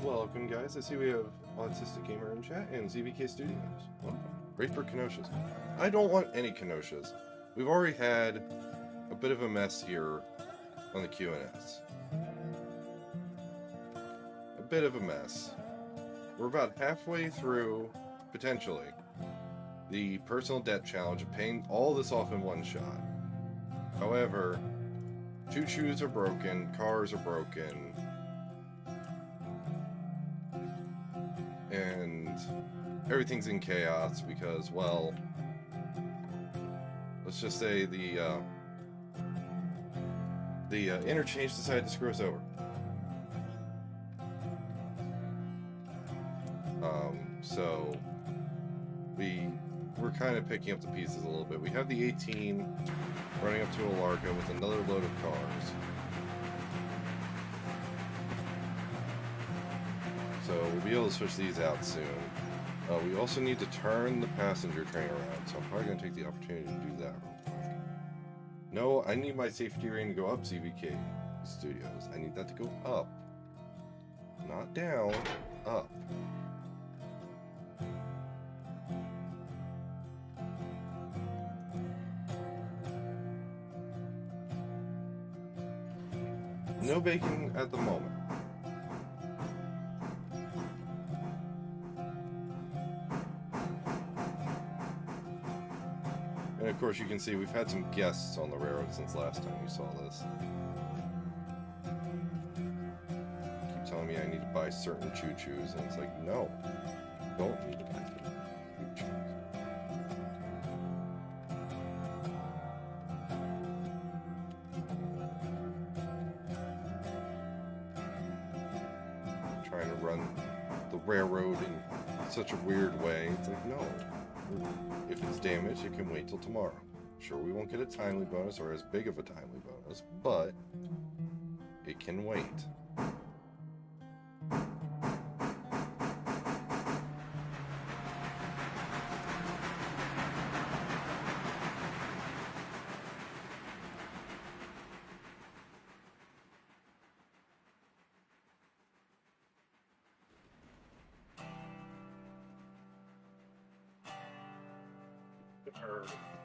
Welcome, guys. I see we have Autistic Gamer in chat and ZBK Studios. Welcome. Great for Kenosha's. I don't want any Kenosha's. We've already had a bit of a mess here on the QNS. A bit of a mess. We're about halfway through, potentially, the personal debt challenge of paying all this off in one shot. However, choo-choos are broken, cars are broken, and everything's in chaos because, well, let's just say the interchange decided to screw us over. So we're kind of picking up the pieces a little bit. We have the 18 running up to Alarka with another load of cars. So we'll be able to switch these out soon. We also need to turn the passenger train around, so I'm probably going to take the opportunity to do that real quick. No, I need my safety rating to go up, ZBK Studios. I need that to go up. Not down, up. No baking at the moment. And of course you can see we've had some guests on the railroad since last time we saw this. Keep telling me I need to buy certain choo-choos, and it's like, no. Don't need to buy choo-choos. Trying to run the railroad in such a weird way. It's like, no. If it's damaged, it can wait till tomorrow. Sure, we won't get a timely bonus or as big of a timely bonus, but it can wait.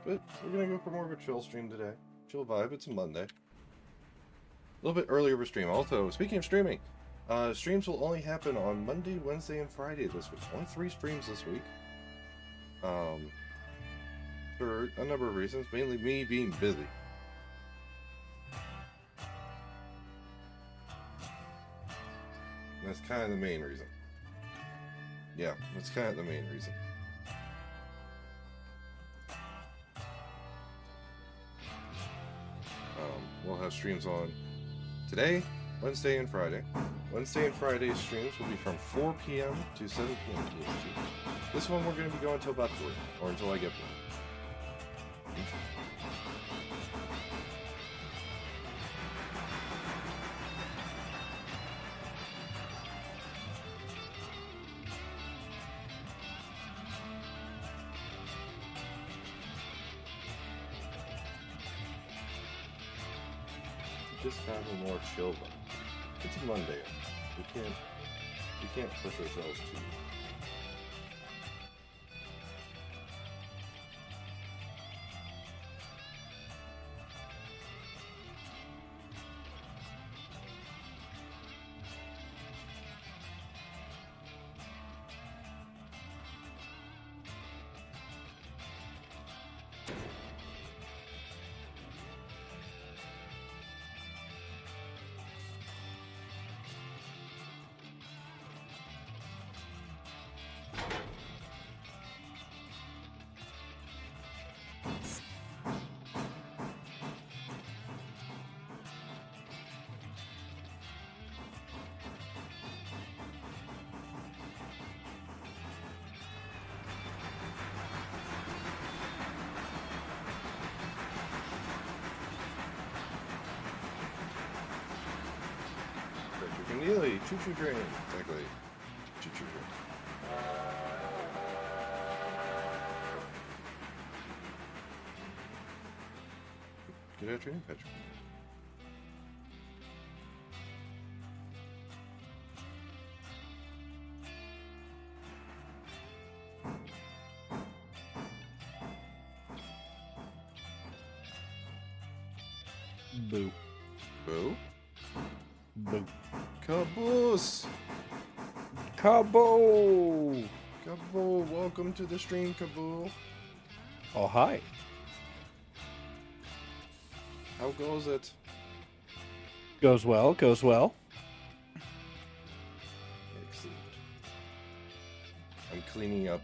But we're gonna go for more of a chill stream today. Chill vibe, it's a Monday. A little bit earlier of a stream. Also, speaking of streaming, streams will only happen on Monday, Wednesday, and Friday this week. Only 3 streams this week. For a number of reasons, mainly me being busy. And that's kind of the main reason. Yeah, that's kind of the main reason. We'll have streams on today, Wednesday, and Friday. Wednesday and Friday streams will be from 4 p.m. to 7 p.m. PST. This one we're going to be going until about 3, or until I get there. Just have a more chill one. It's a Monday. We can't push ourselves too. Nearly choo-choo train. Exactly. Choo-choo train. Good afternoon, Patrick. Boo. Boo? Boo. Caboose! Cabo! Kabul, welcome to the stream, Kabul. Oh, hi. How goes it? Goes well, goes well. Excellent. I'm cleaning up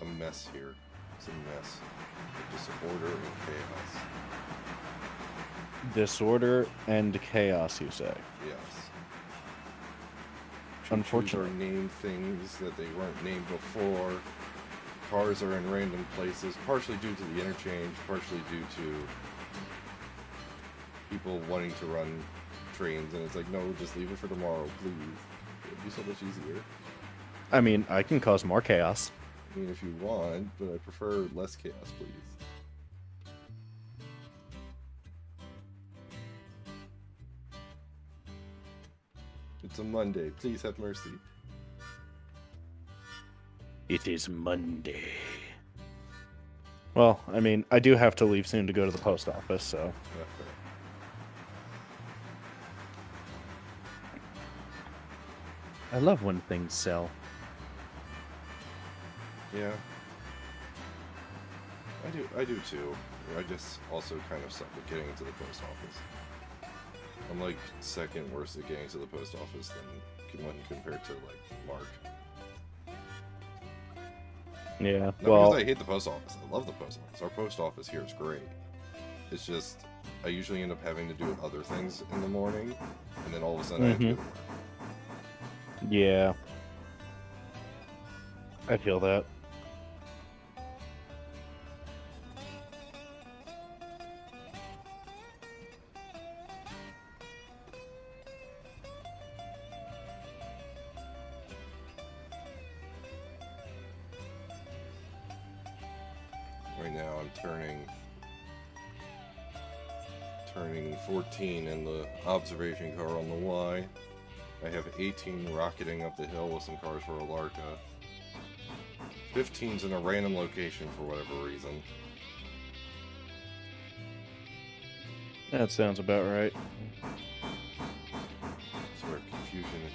a mess here. It's a mess. Disorder and chaos. Disorder and chaos, you say? Yes. Unfortunately. Or name things that they weren't named before. Cars are in random places, partially due to the interchange, partially due to people wanting to run trains, and it's like, no, just leave it for tomorrow, please. It'd be so much easier. I mean, I can cause more chaos. I mean, if you want, but I prefer less chaos, please. It's a Monday. Please have mercy. It is Monday. Well, I mean, I do have to leave soon to go to the post office, so... Yeah, fair. I love when things sell. Yeah. I do too. I just also kind of suck at getting into the post office. I'm like second worst at getting to the post office than when compared to like Mark. Yeah, Not well... because I hate the post office. I love the post office. Our post office here is great. It's just, I usually end up having to do other things in the morning, and then all of a sudden I have to go to work. Yeah. I feel that. Right now I'm turning 14 in the observation car on the Y. I have 18 rocketing up the hill with some cars for Alarka. 15's in a random location for whatever reason. That sounds about right. It's where confusion,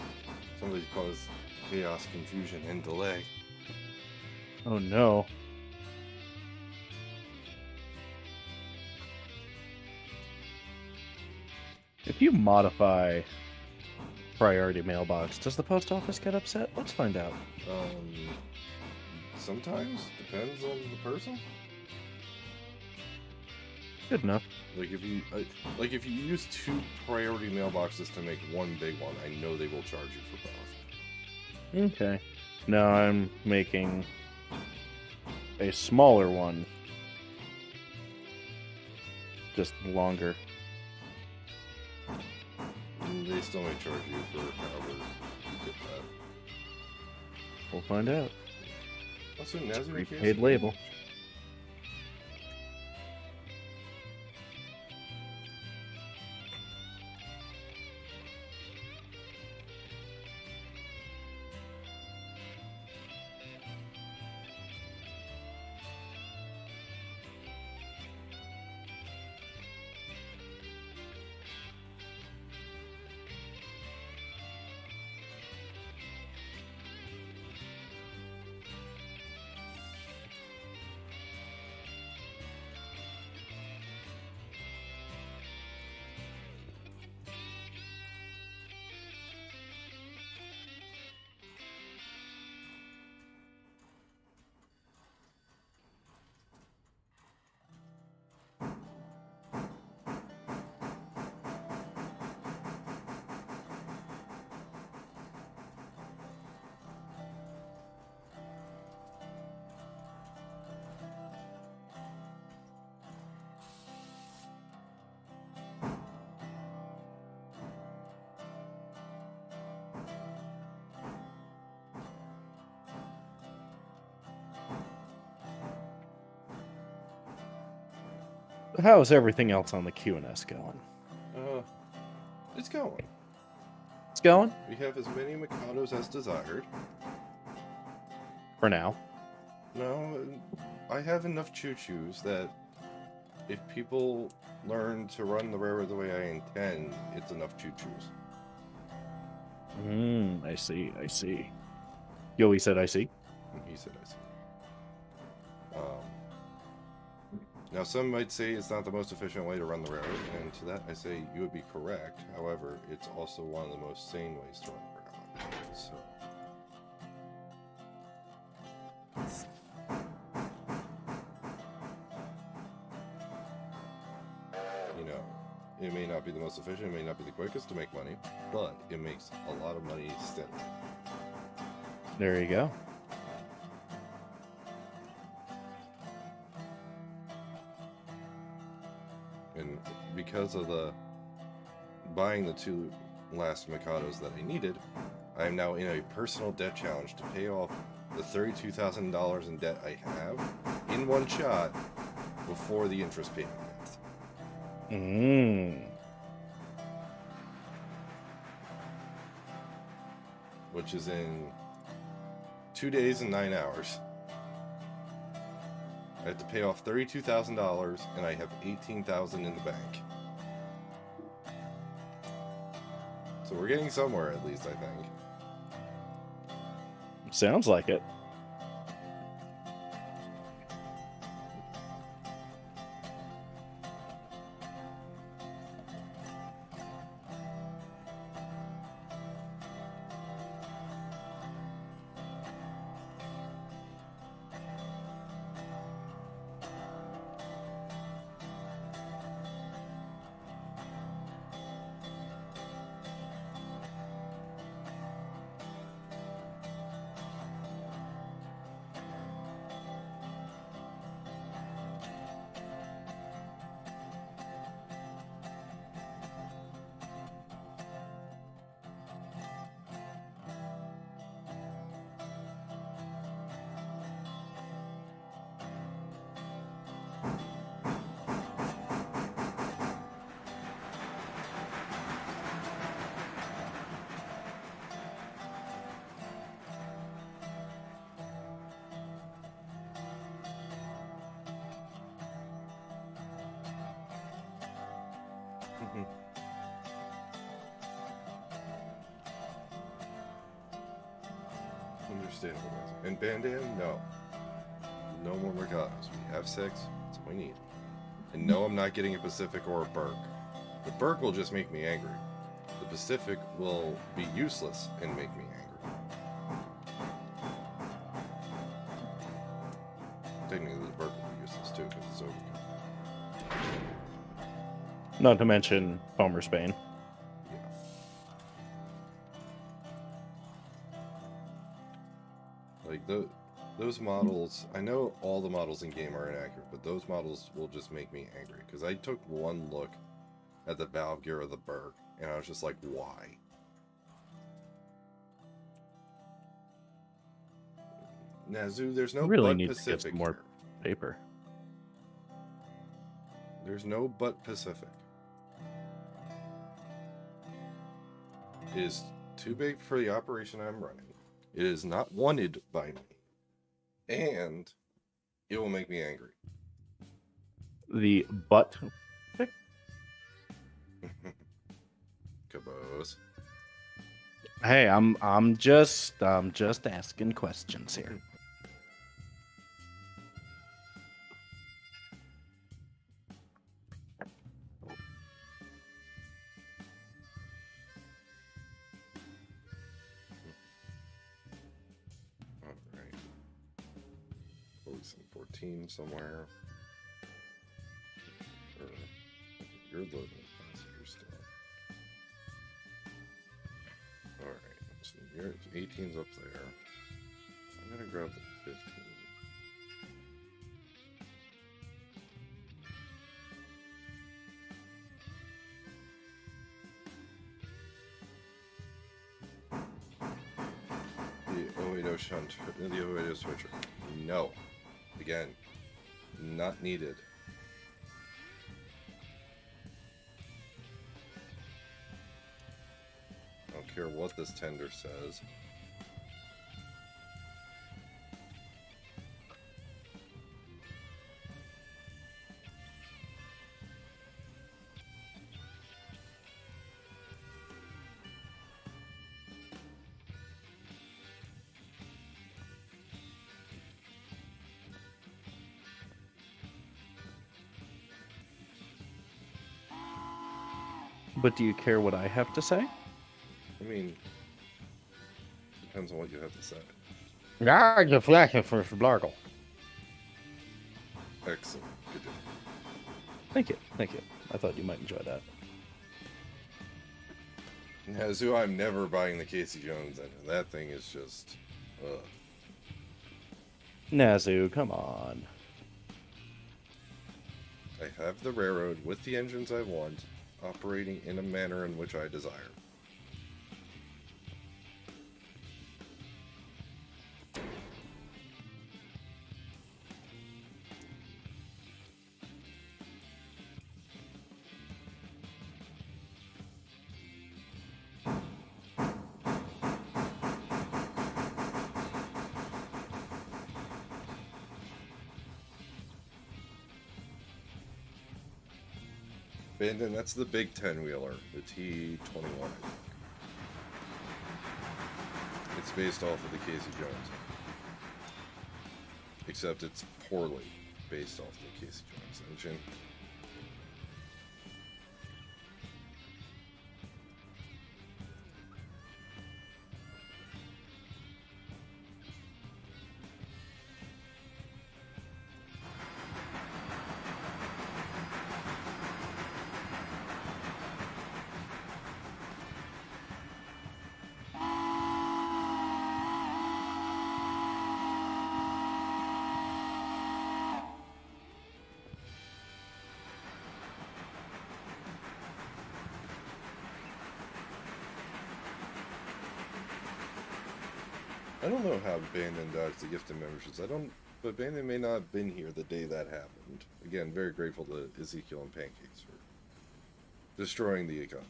somebody calls chaos, confusion, and delay. Oh no. If you modify priority mailbox, does the post office get upset? Let's find out. Sometimes depends on the person. Good enough. Like if you use 2 priority mailboxes to make one big one, I know they will charge you for both. Okay. Now I'm making a smaller one. Just longer. And they still may charge you for however you get that. We'll find out. Also, Nazir Prepaid label. How is everything else on the Q&S going? It's going. It's going? We have as many Mikados as desired. For now. No, I have enough choo-choos that if people learn to run the railroad the way I intend, it's enough choo-choos. I see. I see. Yoey said, "I see." And he said, I see. Now, some might say it's not the most efficient way to run the railroad, and to that I say you would be correct. However, it's also one of the most sane ways to run the railroad. So, you know, it may not be the most efficient, it may not be the quickest to make money, but it makes a lot of money steadily. There you go. And because of the buying the 2 last Mikados that I needed, I am now in a personal debt challenge to pay off the $32,000 in debt I have in one shot before the interest payment ends. Which is in 2 days and 9 hours. I have to pay off $32,000 and I have $18,000 in the bank. So we're getting somewhere, at least, I think. Sounds like it. Understandable. And Bandan, no. No more Mercados. We have 6. That's what we need. And no, I'm not getting a Pacific or a Burke. The Burke will just make me angry. The Pacific will be useless and make me angry. Technically, the Burke will be useless too because it's overkill. Not to mention Palmer Spain. Like those models, I know all the models in game are inaccurate, but those models will just make me angry because I took one look at the valve gear of the Burke and I was just like, why? Nazu, there's no Really but need to get Pacific some more here. paper. There's no but Pacific. It is too big for the operation I'm running. It is not wanted by me. And it will make me angry. The butt. Cabos. Hey, I'm just asking questions here. Alright. Focus in 14 somewhere. Or you're loading passenger stuff. Alright. So your 18's up there. I'm gonna grab the 15. The Oedo Shunt, the Oedo Switcher. No. Again, not needed. I don't care what this tender says. But do you care what I have to say? I mean, depends on what you have to say. Yeah, you're flashing for Blargle. Excellent. Good job. Thank you. Thank you. I thought you might enjoy that. Yazoo, I'm never buying the Casey Jones engine. That thing is just... Nazu, come on. I have the railroad with the engines I want, operating in a manner in which I desire. Bandon, that's the big 10-wheeler, the T21. It's based off of the Casey Jones. Except it's poorly based off the Casey Jones engine. I don't know how Bandon dodged the gift of memberships. But Bandon may not have been here the day that happened. Again, very grateful to Ezekiel and Pancakes for destroying the economy.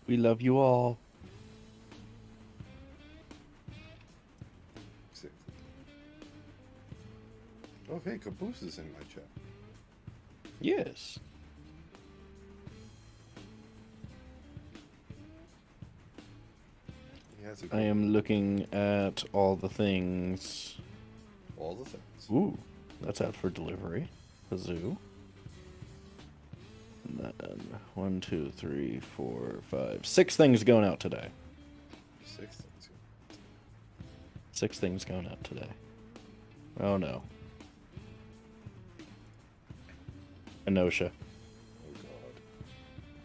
We love you all. Exactly. Oh, hey, Caboose is in my chat. Yes. He has a I am looking at all the things. all the things. Ooh, that's out for delivery. The zoo. And then 1, 2, 3, 4, 5, 6 things going out today. 6 things. 6 things going out today. Oh no. Inosha. Oh god.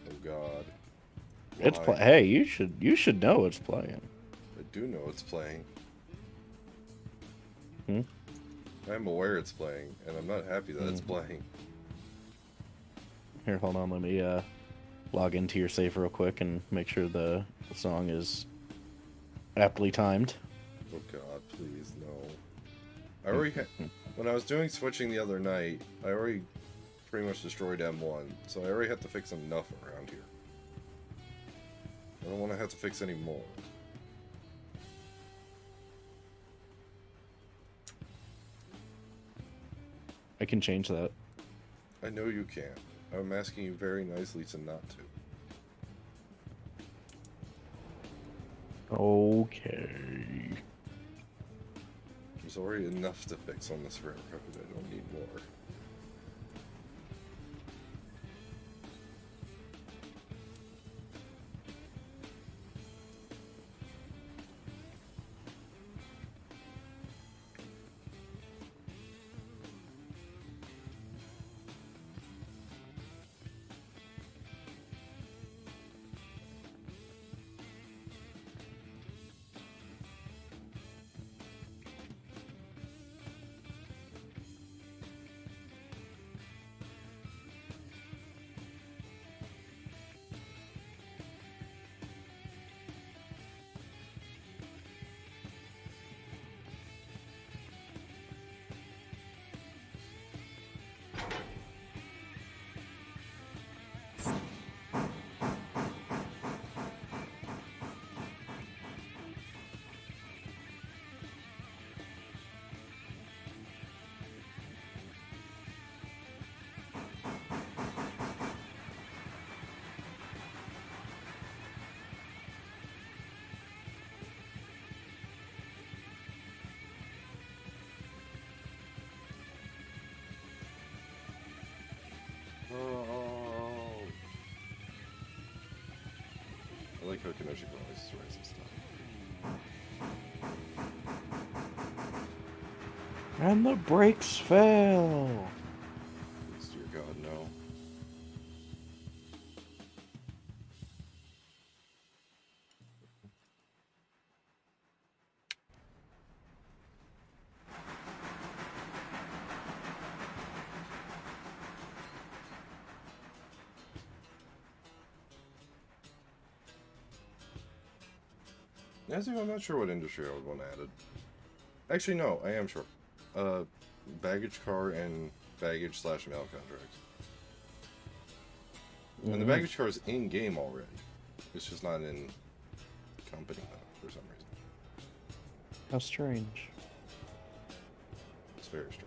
Oh god. It's Why? Hey, you should know it's playing. I do know it's playing. Hmm? I'm aware it's playing, and I'm not happy that it's playing. Here, hold on. Let me log into your save real quick and make sure the song is aptly timed. Oh god, please, no. I already when I was doing switching the other night, I already pretty much destroyed M1, so I already had to fix enough around here. I don't want to have to fix any more. I can change that. I know you can. I'm asking you very nicely to not to. Okay. There's already enough to fix on this railroad. I don't need more. Kenoshi Rises this time. And the brakes fail. Please, dear God, no. As if I'm not sure what industry I would want added. Actually, no, I am sure. Baggage car and baggage/mail contracts. And the baggage car is in game already. It's just not in company mode for some reason. How strange. It's very strange.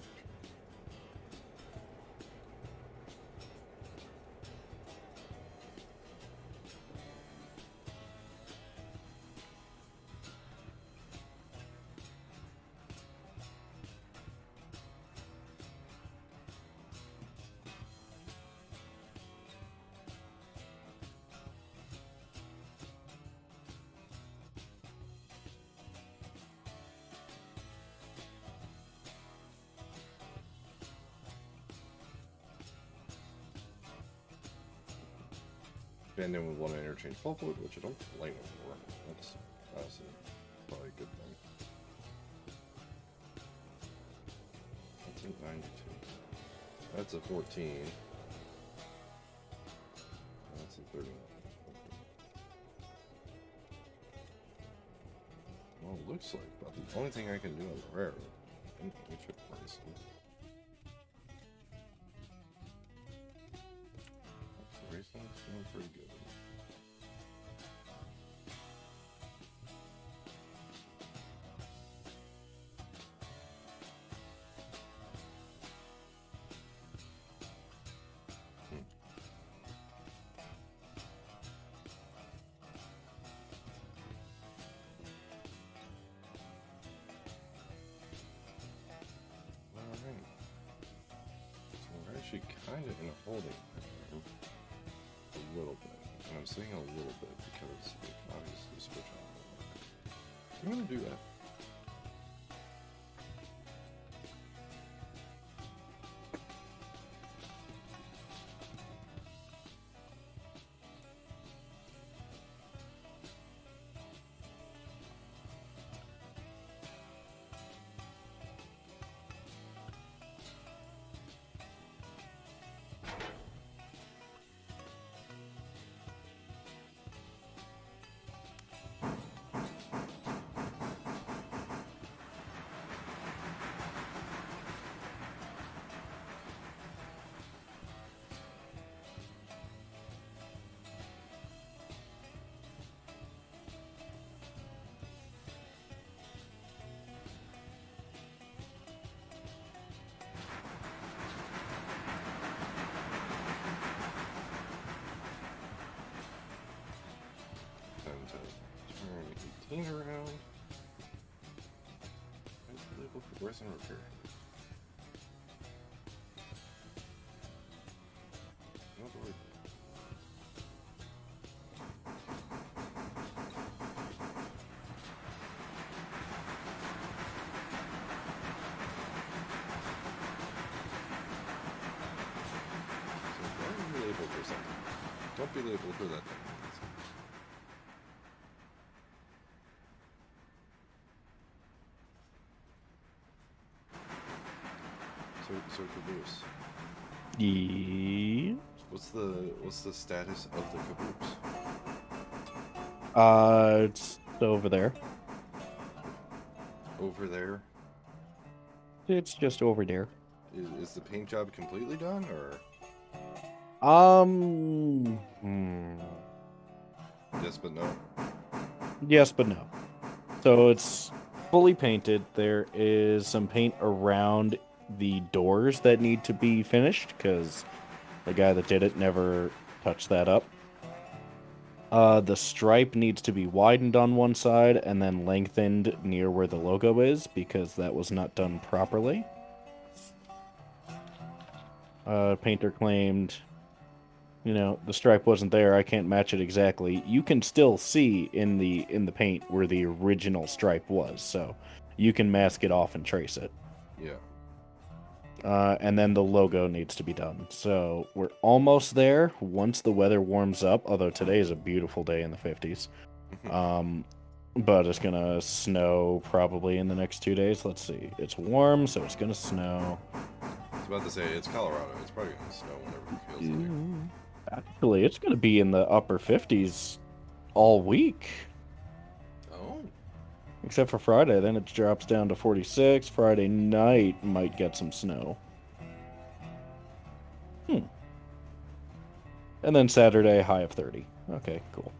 Band in with one interchange pulpwood, which I don't blame him for. That's honestly probably a good thing. That's a 92. That's a 14. That's a 39. Well, it looks like about the only thing I can do on the railroad. Chip pricing. Racing's doing pretty good. Alright. So we're actually kind of in a holding pattern. A little bit. And I'm saying a little bit because we can obviously switch on. I'm going to do that. Turn 18 around. Where's the label for progress and repair? Not worried. So why are you labeled for something? Don't be labeled for that thing. So Caboose. Yeah. What's the status of the Caboose? It's over there. Over there? It's just over there. Is the paint job completely done, or? Yes, but no. Yes, but no. So it's fully painted. There is some paint around the doors that need to be finished because the guy that did it never touched that up. The stripe needs to be widened on one side and then lengthened near where the logo is because that was not done properly. Painter claimed you know, the stripe wasn't there, I can't match it exactly. You can still see in the paint where the original stripe was, so you can mask it off and trace it. Yeah. And then the logo needs to be done. So we're almost there once the weather warms up, although today is a beautiful day in the 50s. But it's going to snow probably in the next 2 days. Let's see. It's warm, so it's going to snow. I was about to say, it's Colorado. It's probably going to snow whenever it feels like. Actually, it's going to be in the upper 50s all week. Oh. Except for Friday. Then it drops down to 46. Friday night might get some snow. And then Saturday, high of 30. Okay, cool.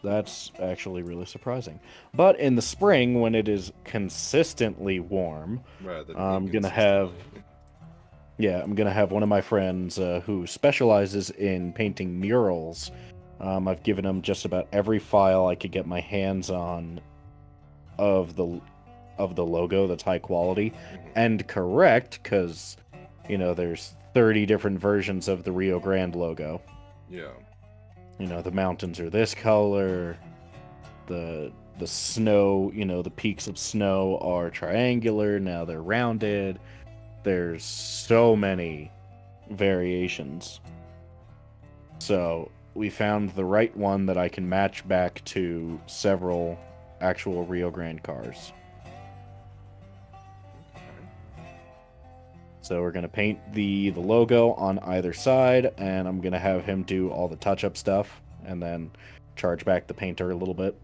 That's actually really surprising. But in the spring, when it is consistently warm, I'm gonna have one of my friends who specializes in painting murals. I've given him just about every file I could get my hands on of the logo that's high quality and correct, because you know there's 30 different versions of the Rio Grande logo. Yeah. You know, the mountains are this color, the snow, you know, the peaks of snow are triangular, now they're rounded. There's so many variations. So we found the right one that I can match back to several actual Rio Grande cars. So we're going to paint the logo on either side, and I'm going to have him do all the touch-up stuff, and then charge back the painter a little bit,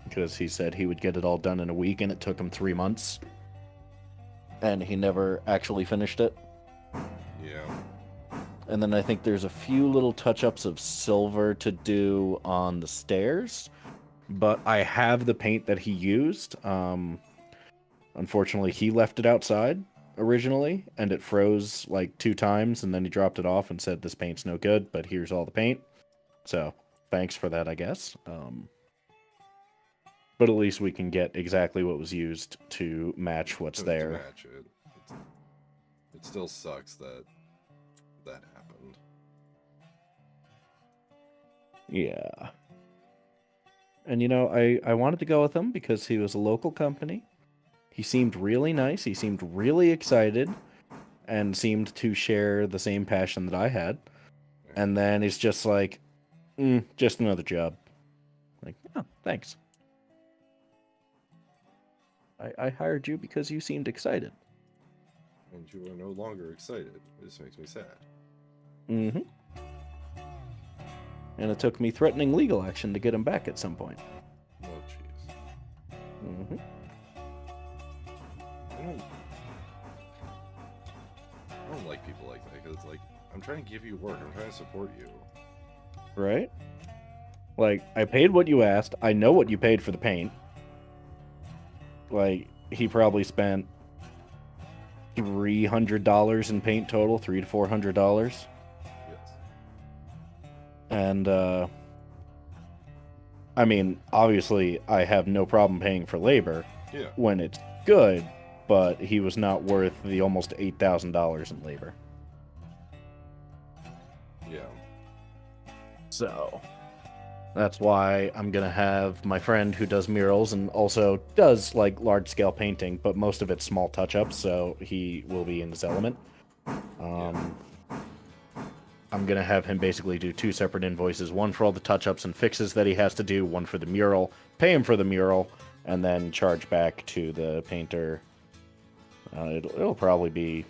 because he said he would get it all done in a week, and it took him 3 months. And he never actually finished it. Yeah. And then I think there's a few little touch-ups of silver to do on the stairs, but I have the paint that he used. Unfortunately, he left it outside originally, and it froze like 2 times, and then he dropped it off and said, "This paint's no good, but here's all the paint." So, thanks for that, I guess. But at least we can get exactly what was used to match what's there. To match it. It still sucks that happened. Yeah. And you know, I wanted to go with him because he was a local company. He seemed really nice. He seemed really excited and seemed to share the same passion that I had. And then he's just like, just another job. Like, oh, thanks. I hired you because you seemed excited. And you are no longer excited. This makes me sad. Mm-hmm. And it took me threatening legal action to get him back at some point. Oh, jeez. Mm-hmm. I don't like people like that, because it's like, I'm trying to give you work. I'm trying to support you. Right? Like, I paid what you asked. I know what you paid for the paint. Like, he probably spent $300 in paint total, $300 to $400. Yes. And, I mean, obviously, I have no problem paying for labor when it's good, but he was not worth the almost $8,000 in labor. Yeah. So, that's why I'm going to have my friend who does murals and also does, like, large-scale painting, but most of it's small touch-ups, so he will be in his element. I'm going to have him basically do 2 separate invoices, one for all the touch-ups and fixes that he has to do, one for the mural, pay him for the mural, and then charge back to the painter. It'll probably be,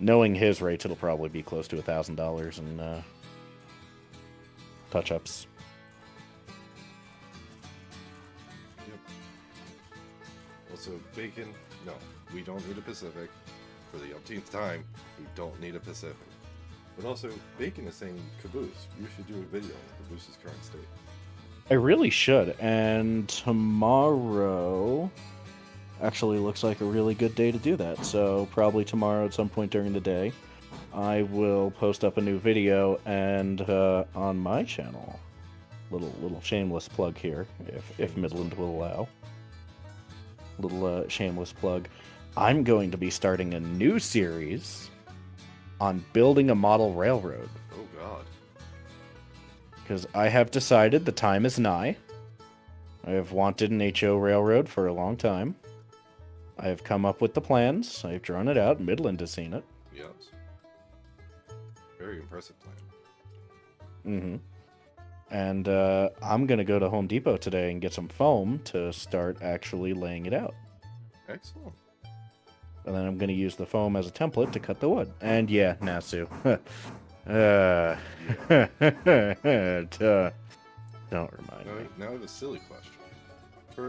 knowing his rates, it'll probably be close to $1,000 in touch-ups. Yep. Also, Bacon, no, we don't need a Pacific. For the umpteenth time, we don't need a Pacific. But also, Bacon is saying Caboose. You should do a video on Caboose's current state. I really should, and tomorrow actually looks like a really good day to do that. So probably tomorrow at some point during the day, I will post up a new video, and on my channel, little shameless plug here, if Midland will allow. Little shameless plug. I'm going to be starting a new series on building a model railroad. Oh God. Because I have decided the time is nigh. I have wanted an HO railroad for a long time. I have come up with the plans. I've drawn it out. Midland has seen it. Yes. Very impressive plan. Mm-hmm. And I'm going to go to Home Depot today and get some foam to start actually laying it out. Excellent. And then I'm going to use the foam as a template to cut the wood. And yeah, Nasu. Don't remind me. Now I have a silly question.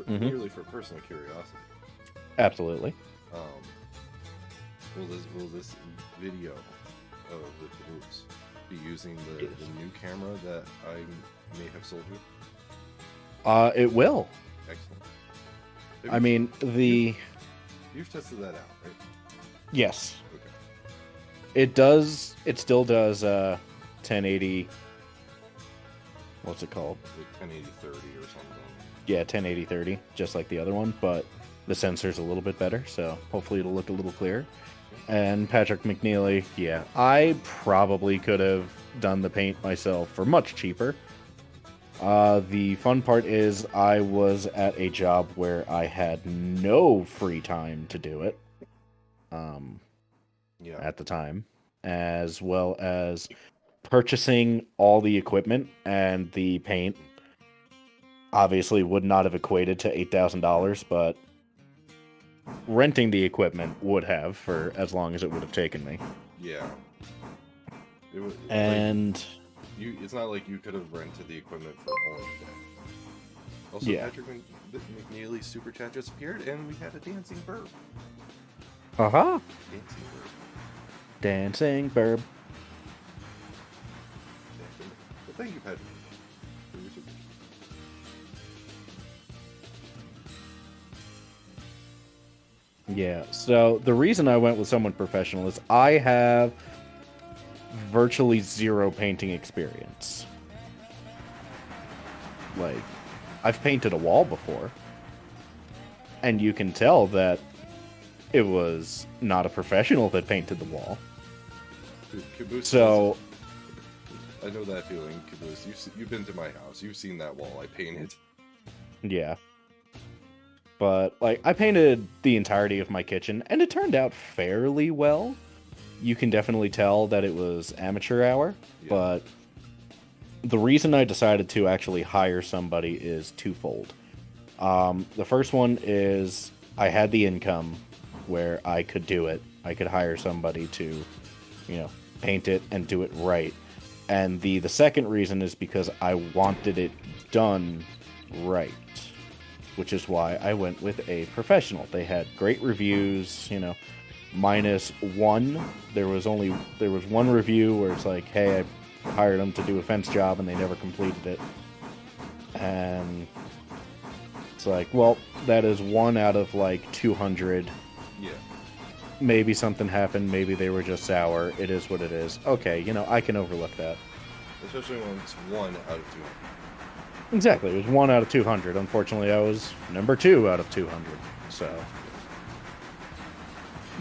Merely for personal curiosity. Absolutely. Will this video of the caboose be using the new camera that I may have sold you? It will. Excellent. I mean, You've tested that out, right? Yes. Okay. It does. It still does 1080. What's it called? Like 1080-30 or something. Yeah, 1080-30, just like the other one, but the sensor's a little bit better, so hopefully it'll look a little clearer. And Patrick McNeely, yeah, I probably could have done the paint myself for much cheaper. The fun part is I was at a job where I had no free time to do it. At the time, as well as purchasing all the equipment and the paint. Obviously would not have equated to $8,000, but renting the equipment would have for as long as it would have taken me. Yeah. It was, and it's not like you could have rented the equipment for only a day. Also, yeah. Patrick McNeely's super chat just appeared, and we had a dancing burb. Uh-huh. Dancing burb. Dancing burb. Well, thank you, Patrick. For your super chat. Yeah, so the reason I went with someone professional is I have virtually zero painting experience. Like, I've painted a wall before, and you can tell that it was not a professional that painted the wall. Caboose, so, I know that feeling, Caboose. You've been to my house. You've seen that wall I painted. Yeah. But, like, I painted the entirety of my kitchen, and it turned out fairly well. You can definitely tell that it was amateur hour, but the reason I decided to actually hire somebody is twofold. The first one is I had the income where I could do it. I could hire somebody to, paint it and do it right. And the second reason is because I wanted it done right, which is why I went with a professional. They had great reviews, minus one. There was one review where it's like, hey, I hired them to do a fence job and they never completed it. And it's like, well, that is 1 out of like 200. Yeah. Maybe something happened, maybe they were just sour. It is what it is. Okay, I can overlook that. Especially when it's 1 out of 200. Exactly, it was 1 out of 200. Unfortunately, I was number 2 out of 200. So,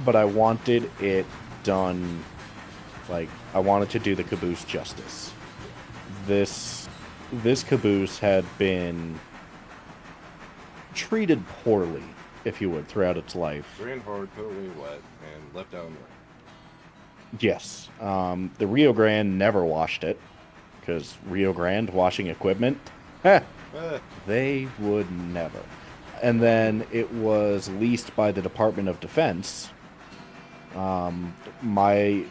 but I wanted it done. Like, I wanted to do the caboose justice. This caboose had been treated poorly, if you would, throughout its life. Ran hard, put away wet, and left down there. Yes. The Rio Grande never washed it, because Rio Grande washing equipment, they would never. And then it was leased by the Department of Defense. My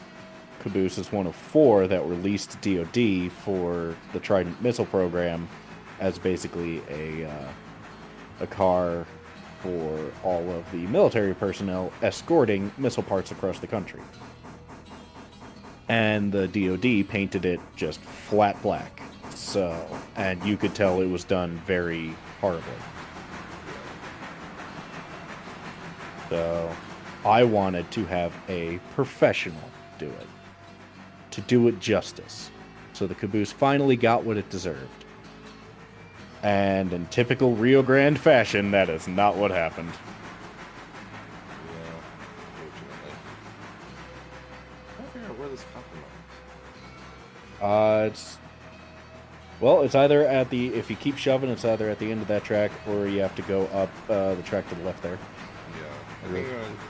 caboose is one of 4 that were leased to DoD for the Trident missile program as basically a car for all of the military personnel escorting missile parts across the country. And the DoD painted it just flat black. So, and you could tell it was done very horribly. So, I wanted to have a professional do it. To do it justice. So the caboose finally got what it deserved. And in typical Rio Grande fashion, that is not what happened. Yeah, unfortunately. I figure out where this copper It's well, it's either at the if you keep shoving, it's either at the end of that track or you have to go up the track to the left there. Yeah, I think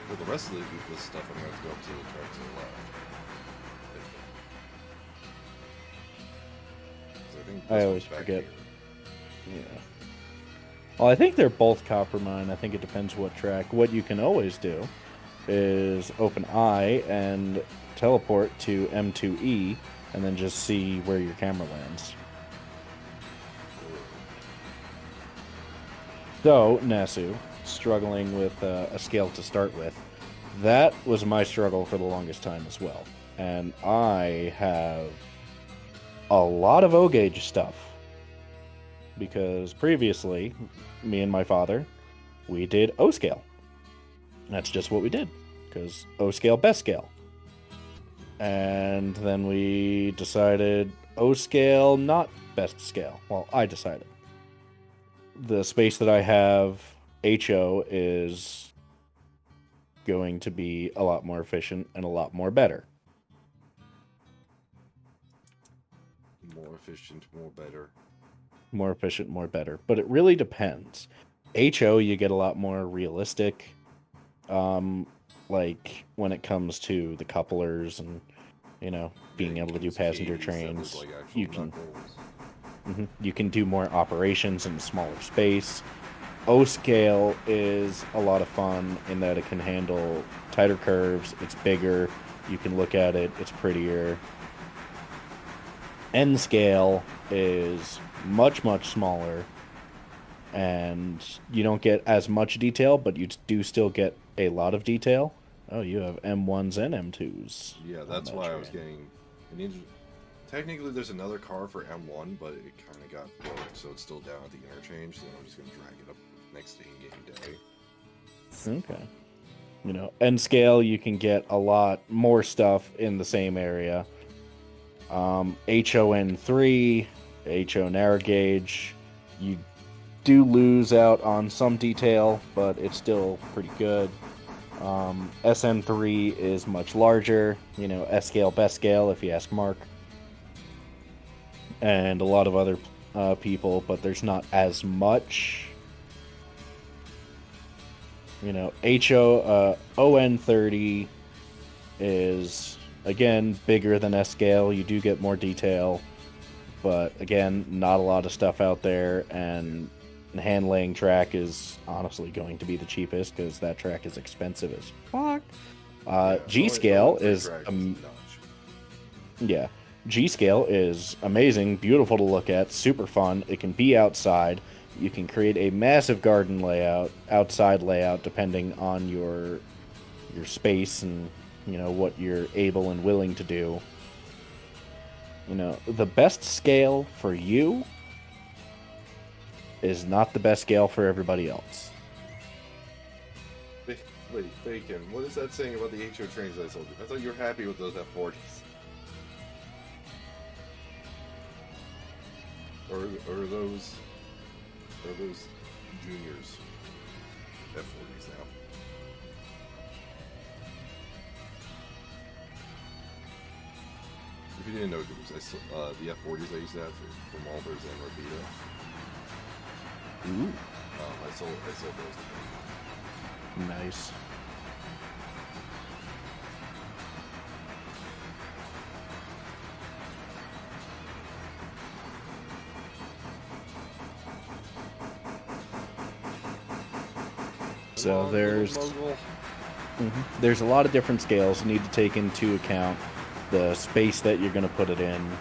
for the rest of this stuff, I'm going to have to go up to the track to the left. 'Cause I think I this always one's back forget. here. Yeah. Well, I think they're both copper mine. I think it depends what track. What you can always do is open I and teleport to M2E and then just see where your camera lands. So, Nasu, struggling with a scale to start with, that was my struggle for the longest time as well. And I have a lot of O-gauge stuff. Because previously, me and my father, we did O-scale. That's just what we did. Because O-scale, best scale. And then we decided O-scale, not best scale. Well, I decided. The space that I have, HO, is going to be a lot more efficient and a lot more better. More efficient, more better. More efficient, more better. But it really depends. HO, you get a lot more realistic. Like when it comes to the couplers and, being able to do passenger trains, like you can you can do more operations in a smaller space. O-scale is a lot of fun in that it can handle tighter curves. It's bigger. You can look at it. It's prettier. N-scale is much, much smaller. And you don't get as much detail, but you do still get a lot of detail. Oh, you have M1s and M2s. Yeah, that's why I was getting... Technically, there's another car for M1, but it kind of got broke, so it's still down at the interchange, so I'm just going to drag it up next to in-game day. Okay. N-scale, you can get a lot more stuff in the same area. HON3, HO narrow gauge, you do lose out on some detail, but it's still pretty good. SN3 is much larger, S-scale, best scale, if you ask Mark. And a lot of other people, but there's not as much. ON30 is, again, bigger than S-scale. You do get more detail, but again, not a lot of stuff out there, and hand laying track is honestly going to be the cheapest because that track is expensive as fuck. G-scale is G-scale is amazing, beautiful to look at, super fun. It can be outside. You can create a massive garden layout, outside layout, depending on your space and what you're able and willing to do. The best scale for you is not the best scale for everybody else. Wait, Bacon, what is that saying about the HO trains I sold you? I thought you were happy with those F40s. Or those juniors F40s now. If you didn't know, the F40s I used to have from Alders and Rapida. Ooh. I sold those to them. Nice. So there's a lot of different scales you need to take into account, the space that you're going to put it in,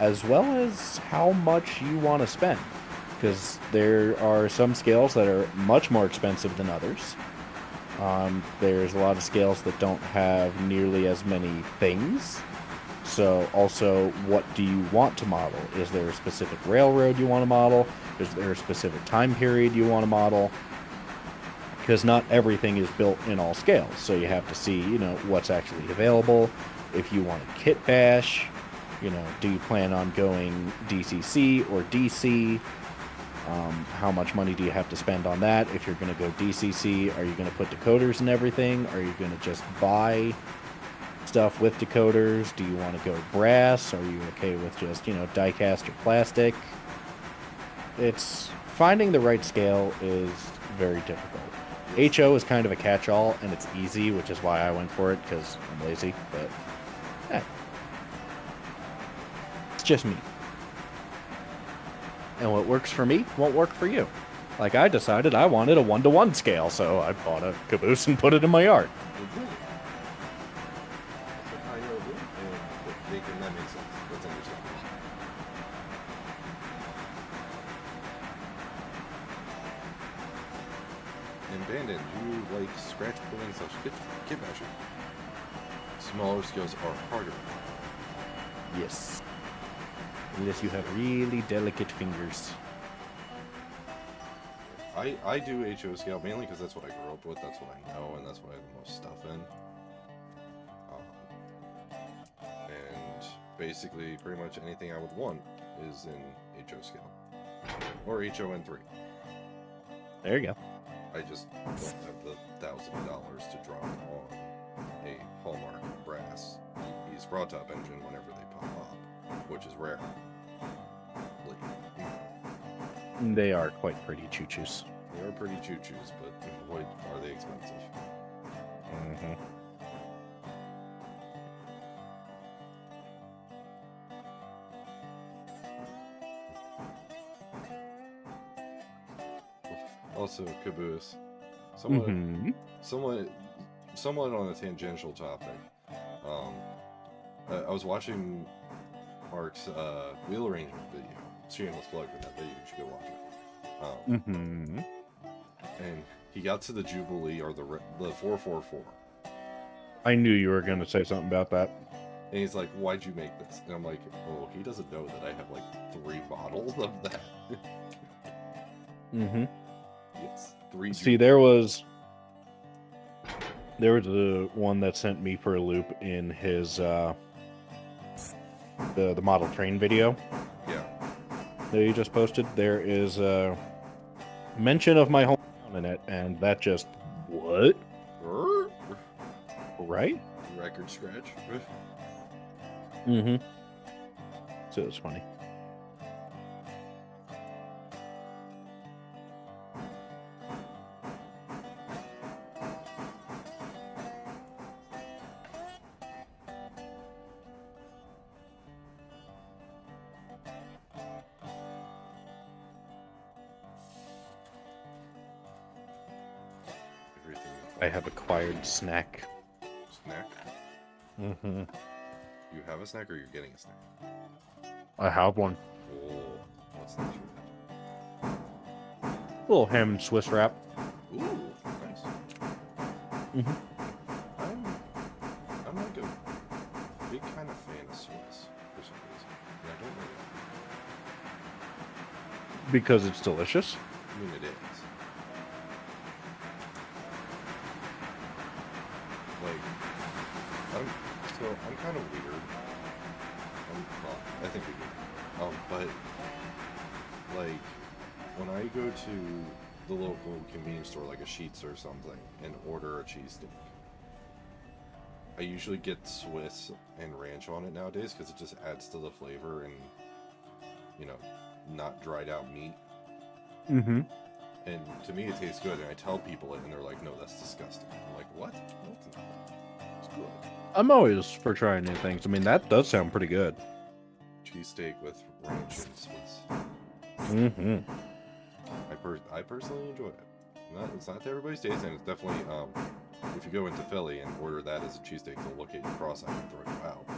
as well as how much you want to spend, because there are some scales that are much more expensive than others. There's a lot of scales that don't have nearly as many things. So also, what do you want to model? Is there a specific railroad you want to model? Is there a specific time period you want to model? Because not everything is built in all scales. So you have to see, what's actually available. If you want a kit bash, do you plan on going DCC or DC? How much money do you have to spend on that? If you're going to go DCC, are you going to put decoders and everything? Are you going to just buy stuff with decoders? Do you want to go brass? Are you okay with just, die-cast or plastic? It's finding the right scale is very difficult. HO is kind of a catch-all, and it's easy, which is why I went for it, because I'm lazy, but it's just me. And what works for me won't work for you. Like, I decided I wanted a 1-to-1 scale, so I bought a caboose and put it in my yard. That's what I know, and that makes sense. That's understandable. And Bandit, do you like scratch pulling / kit bashing? Smaller scales are harder. Yes. Unless you have really delicate fingers. I do HO scale mainly because that's what I grew up with, that's what I know, and that's what I have the most stuff in. And basically, pretty much anything I would want is in HO scale. Or HON3. There you go. I just don't have the $1,000 to drop on a Hallmark brass EP's raw top engine whenever they pop up, which is rare. They are quite pretty choo-choos. They are pretty choo-choos, but boy, are they expensive. Mm-hmm. Also, caboose. Somewhat on a tangential topic. I was watching Mark's wheel arrangement video. Shameless plug for that video. You should go watch it. And he got to the Jubilee or the 444. I knew you were going to say something about that. And he's like, "Why'd you make this?" And I'm like, "Oh, he doesn't know that I have like 3 models of that." Yes, 3. See, there was the one that sent me for a loop in his the model train video. Yeah. That you just posted. There is a mention of my hometown in it, and that just what? Right? Record scratch. So it's funny. I have acquired snack. Snack? Mm-hmm. You have a snack or you're getting a snack? I have one. Oh, what snack you have? A little ham and Swiss wrap. Ooh, nice. I'm like a big kind of fan of Swiss for some reason. And I don't know why. Because it's delicious. I mean, it is. I'm kind of weird. Well, I think we do. But, like, when I go to the local convenience store, like a Sheetz or something, and order a cheesesteak, I usually get Swiss and ranch on it nowadays, because it just adds to the flavor and, not dried out meat. And to me, it tastes good, and I tell people it, and they're like, "No, that's disgusting." I'm like, "What? No, it's not. It's good." I'm always for trying new things. I mean, that does sound pretty good. Cheesesteak with ranch and Swiss. I personally enjoy it. It's not to everybody's taste, and it's definitely, if you go into Philly and order that as a cheesesteak, they'll look at your cross-eyed and throw you out, but...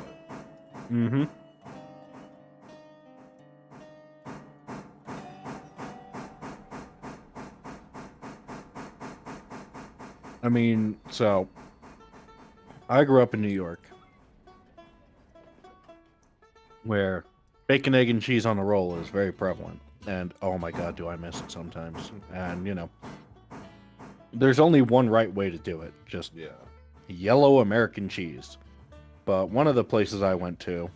I mean, so I grew up in New York, where bacon, egg, and cheese on a roll is very prevalent. And oh my god, do I miss it sometimes. And, there's only one right way to do it. Just yellow American cheese. But one of the places I went to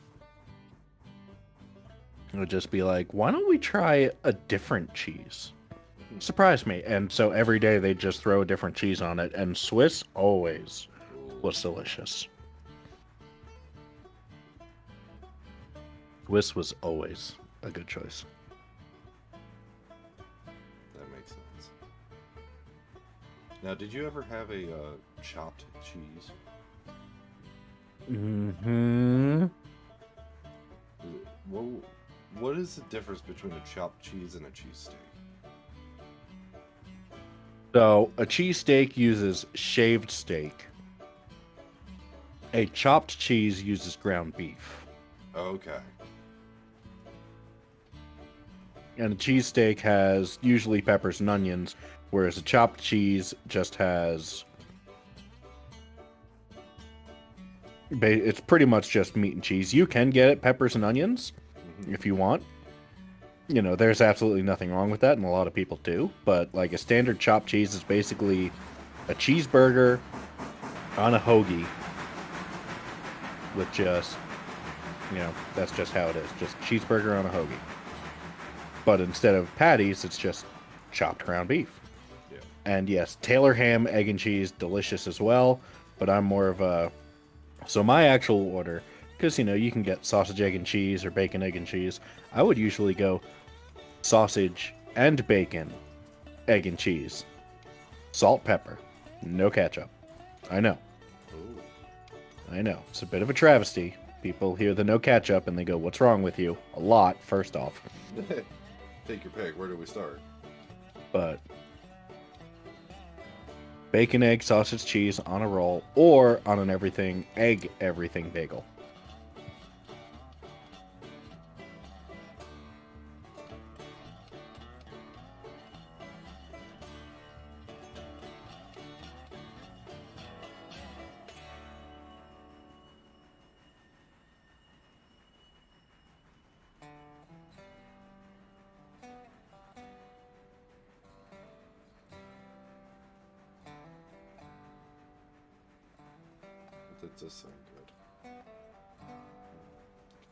would just be like, why don't we try a different cheese? Surprised me. And so every day they just throw a different cheese on it. And Swiss always was delicious. Swiss was always a good choice. That makes sense. Now, did you ever have a chopped cheese? Mm-hmm. What is the difference between a chopped cheese and a cheesesteak? So a cheesesteak uses shaved steak. A chopped cheese uses ground beef. Okay. And a cheesesteak has usually peppers and onions, whereas a chopped cheese just has... It's pretty much just meat and cheese. You can get it peppers and onions if you want. You know, there's absolutely nothing wrong with that, and a lot of people do. But, like, a standard chopped cheese is basically a cheeseburger on a hoagie with just, you know, that's just how it is. Just cheeseburger on a hoagie. But instead of patties, it's just chopped ground beef. Yeah. And yes, Taylor ham, egg and cheese, delicious as well. But I'm more of a... So my actual order, because, you know, you can get sausage, egg, and cheese or bacon, egg, and cheese. I would usually go sausage and bacon, egg, and cheese. Salt, pepper. No ketchup. I know. Ooh. I know. It's a bit of a travesty. People hear the no ketchup and they go, what's wrong with you? A lot, first off. Take your pick. Where do we start? But bacon, egg, sausage, cheese on a roll, or on an egg everything bagel. That does sound good.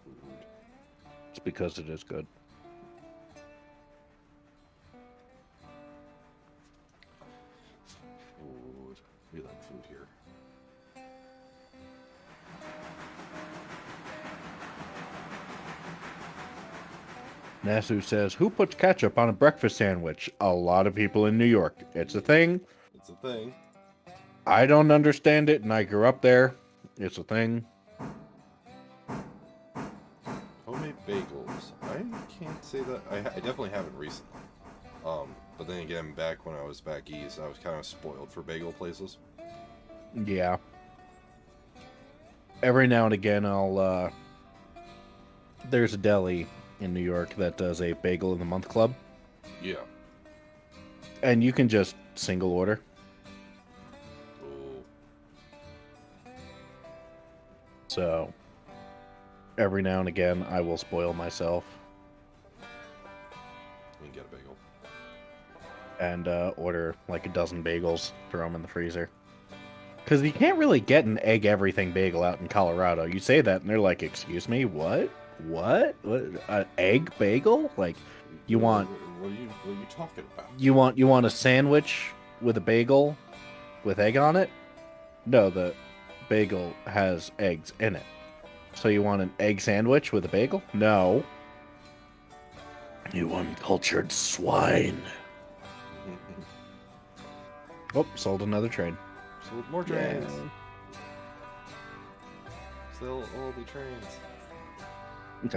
Food. It's because it is good. Food. We like food here. Nasu says, who puts ketchup on a breakfast sandwich? A lot of people in New York. It's a thing. It's a thing. I don't understand it, and I grew up there. It's a thing. Homemade bagels. I can't say that. I definitely haven't recently. But then again, back when I was back east, I was kind of spoiled for bagel places. Yeah. Every now and again, there's a deli in New York that does a bagel in the month club. Yeah. And you can just single order. Oh. So, every now and again, I will spoil myself You can get a bagel. and order like a dozen bagels, throw them in the freezer. Because you can't really get an egg everything bagel out in Colorado. You say that, and they're like, excuse me, what? What? An egg bagel? Like, you want... What are you talking about? You want a sandwich with a bagel with egg on it? No, the bagel has eggs in it. So you want an egg sandwich with a bagel? No. You uncultured swine. Oh, sold another train. Sold more trains. Yeah. Sell all the trains.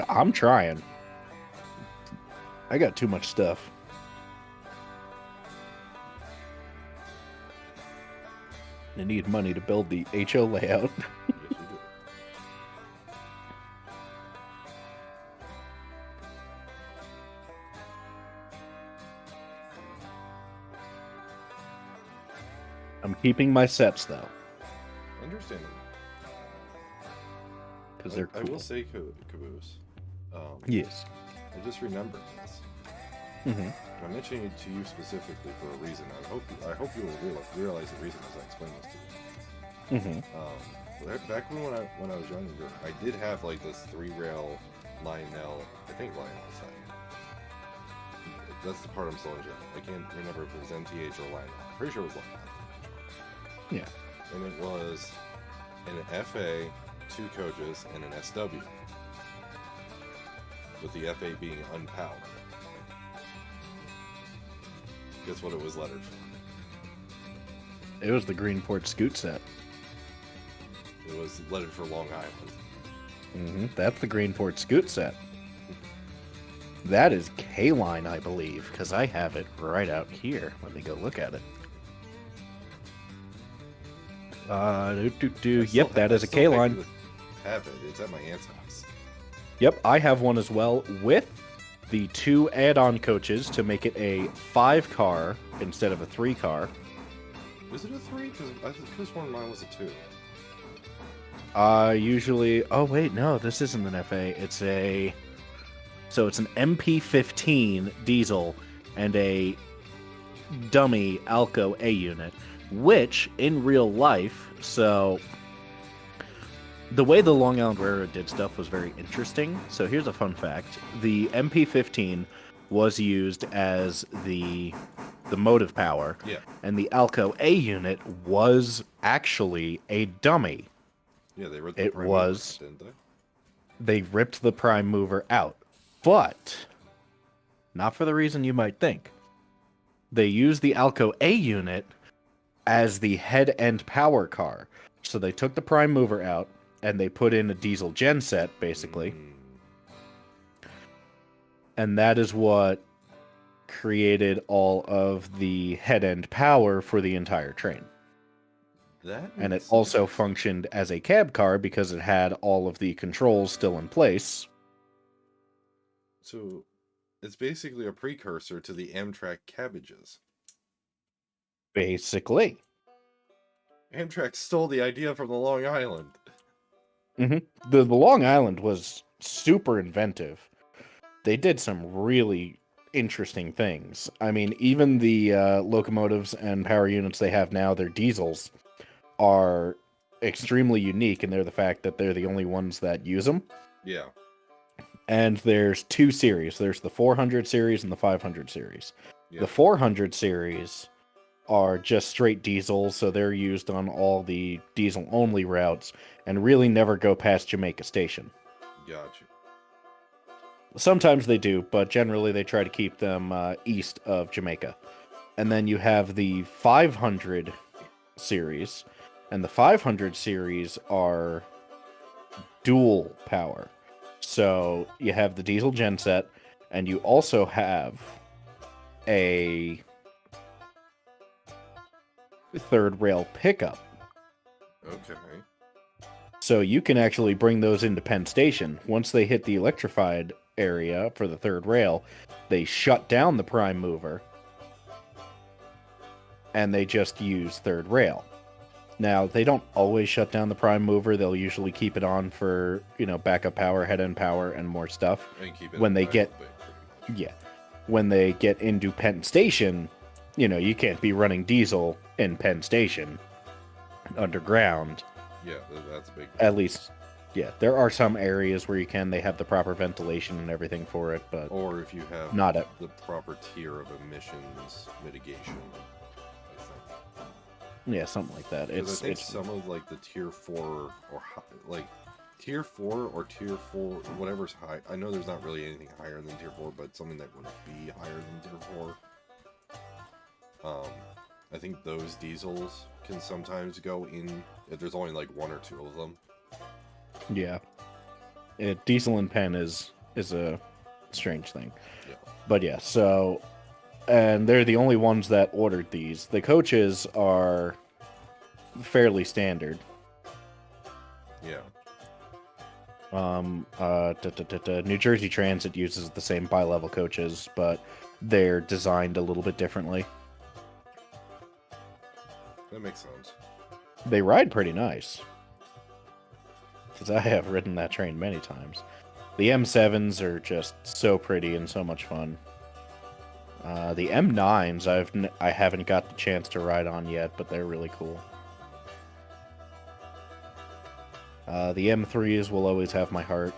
I'm trying. I got too much stuff. I need money to build the HO layout. Yes, you do. I'm keeping my sets though, Understandable. because they're cool. I will say, Caboose. Yes. I just remembered this. Mm-hmm. I'm mentioning it to you specifically for a reason. I hope you will realize the reason as I explain this to you. Mm-hmm. Back when I was younger, I did have like this 3-rail Lionel, I think Lionel set. That's the part I'm still enjoying. I can't remember if it was NTH or Lionel. I'm pretty sure it was Lionel. Yeah. And it was an FA, 2 coaches, and an SW. with the FA being unpowered. Guess what it was lettered for? It was the Greenport Scoot set. It was lettered for Long Island. That's the Greenport Scoot set. That is K-Line, I believe, because I have it right out here. Let me go look at it. Yep, that is a K-Line. Have it. It's at my aunt's house. Yep, I have one as well with the 2 add-on coaches to make it a 5-car instead of a 3-car. Was it a 3? Because I could have sworn mine was a 2. Usually... Oh, wait, no, this isn't an FA. It's a... So it's an MP15 diesel and a dummy Alco A unit, which, in real life, so... The way the Long Island Railroad did stuff was very interesting. So here's a fun fact. The MP15 was used as the motive power, and the Alco A unit was actually a dummy. Yeah, they ripped the prime mover out, didn't they? They ripped the prime mover out, but not for the reason you might think. They used the Alco A unit as the head-end power car. So they took the prime mover out, and they put in a diesel genset, basically. And that is what created all of the head-end power for the entire train. And it also functioned as a cab car because it had all of the controls still in place. So it's basically a precursor to the Amtrak cabbages. Basically. Amtrak stole the idea from the Long Island. The Long Island was super inventive. They did some really interesting things. I mean, even the locomotives and power units they have now, their diesels, are extremely unique, and they're the fact that they're the only ones that use them. Yeah. And there's 2 series. There's the 400 series and the 500 series. Yeah. The 400 series are just straight diesel, so they're used on all the diesel-only routes and really never go past Jamaica Station. Gotcha. Sometimes they do, but generally they try to keep them east of Jamaica. And then you have the 500 series, and the 500 series are dual power. So you have the diesel genset, and you also have a third rail pickup. Okay. So you can actually bring those into Penn Station. Once they hit the electrified area for the third rail, they shut down the prime mover, and they just use third rail. Now, they don't always shut down the prime mover. They'll usually keep it on for, backup power, head-end power, and more stuff. And keep it when they get into Penn Station, you can't be running diesel in Penn Station underground. Yeah, that's a big... At least, yeah, there are some areas where you can. They have the proper ventilation and everything for it, but... Or if you have the proper tier of emissions mitigation, I think. Yeah, something like that. I think some of, the tier 4 or, tier 4 or tier 4, whatever's high... I know there's not really anything higher than tier 4, but something that would be higher than tier 4. I think those diesels can sometimes go in if there's only 1 or 2 of them. Yeah. Diesel in Penn is a strange thing. Yeah. But yeah, so... And they're the only ones that ordered these. The coaches are fairly standard. Yeah. New Jersey Transit uses the same bi-level coaches, but they're designed a little bit differently. That makes sense. They ride pretty nice. Because I have ridden that train many times. The M7s are just so pretty and so much fun. The M9s I haven't got the chance to ride on yet, but they're really cool. The M3s will always have my heart.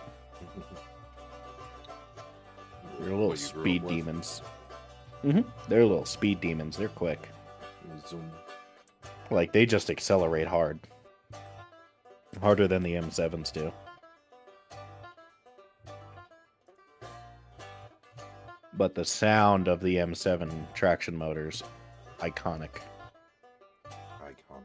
They're little speed demons. They're little speed demons. They're quick. Zoom. They just accelerate hard. Harder than the M7s do. but the sound of the M7 traction motors, iconic. Iconic.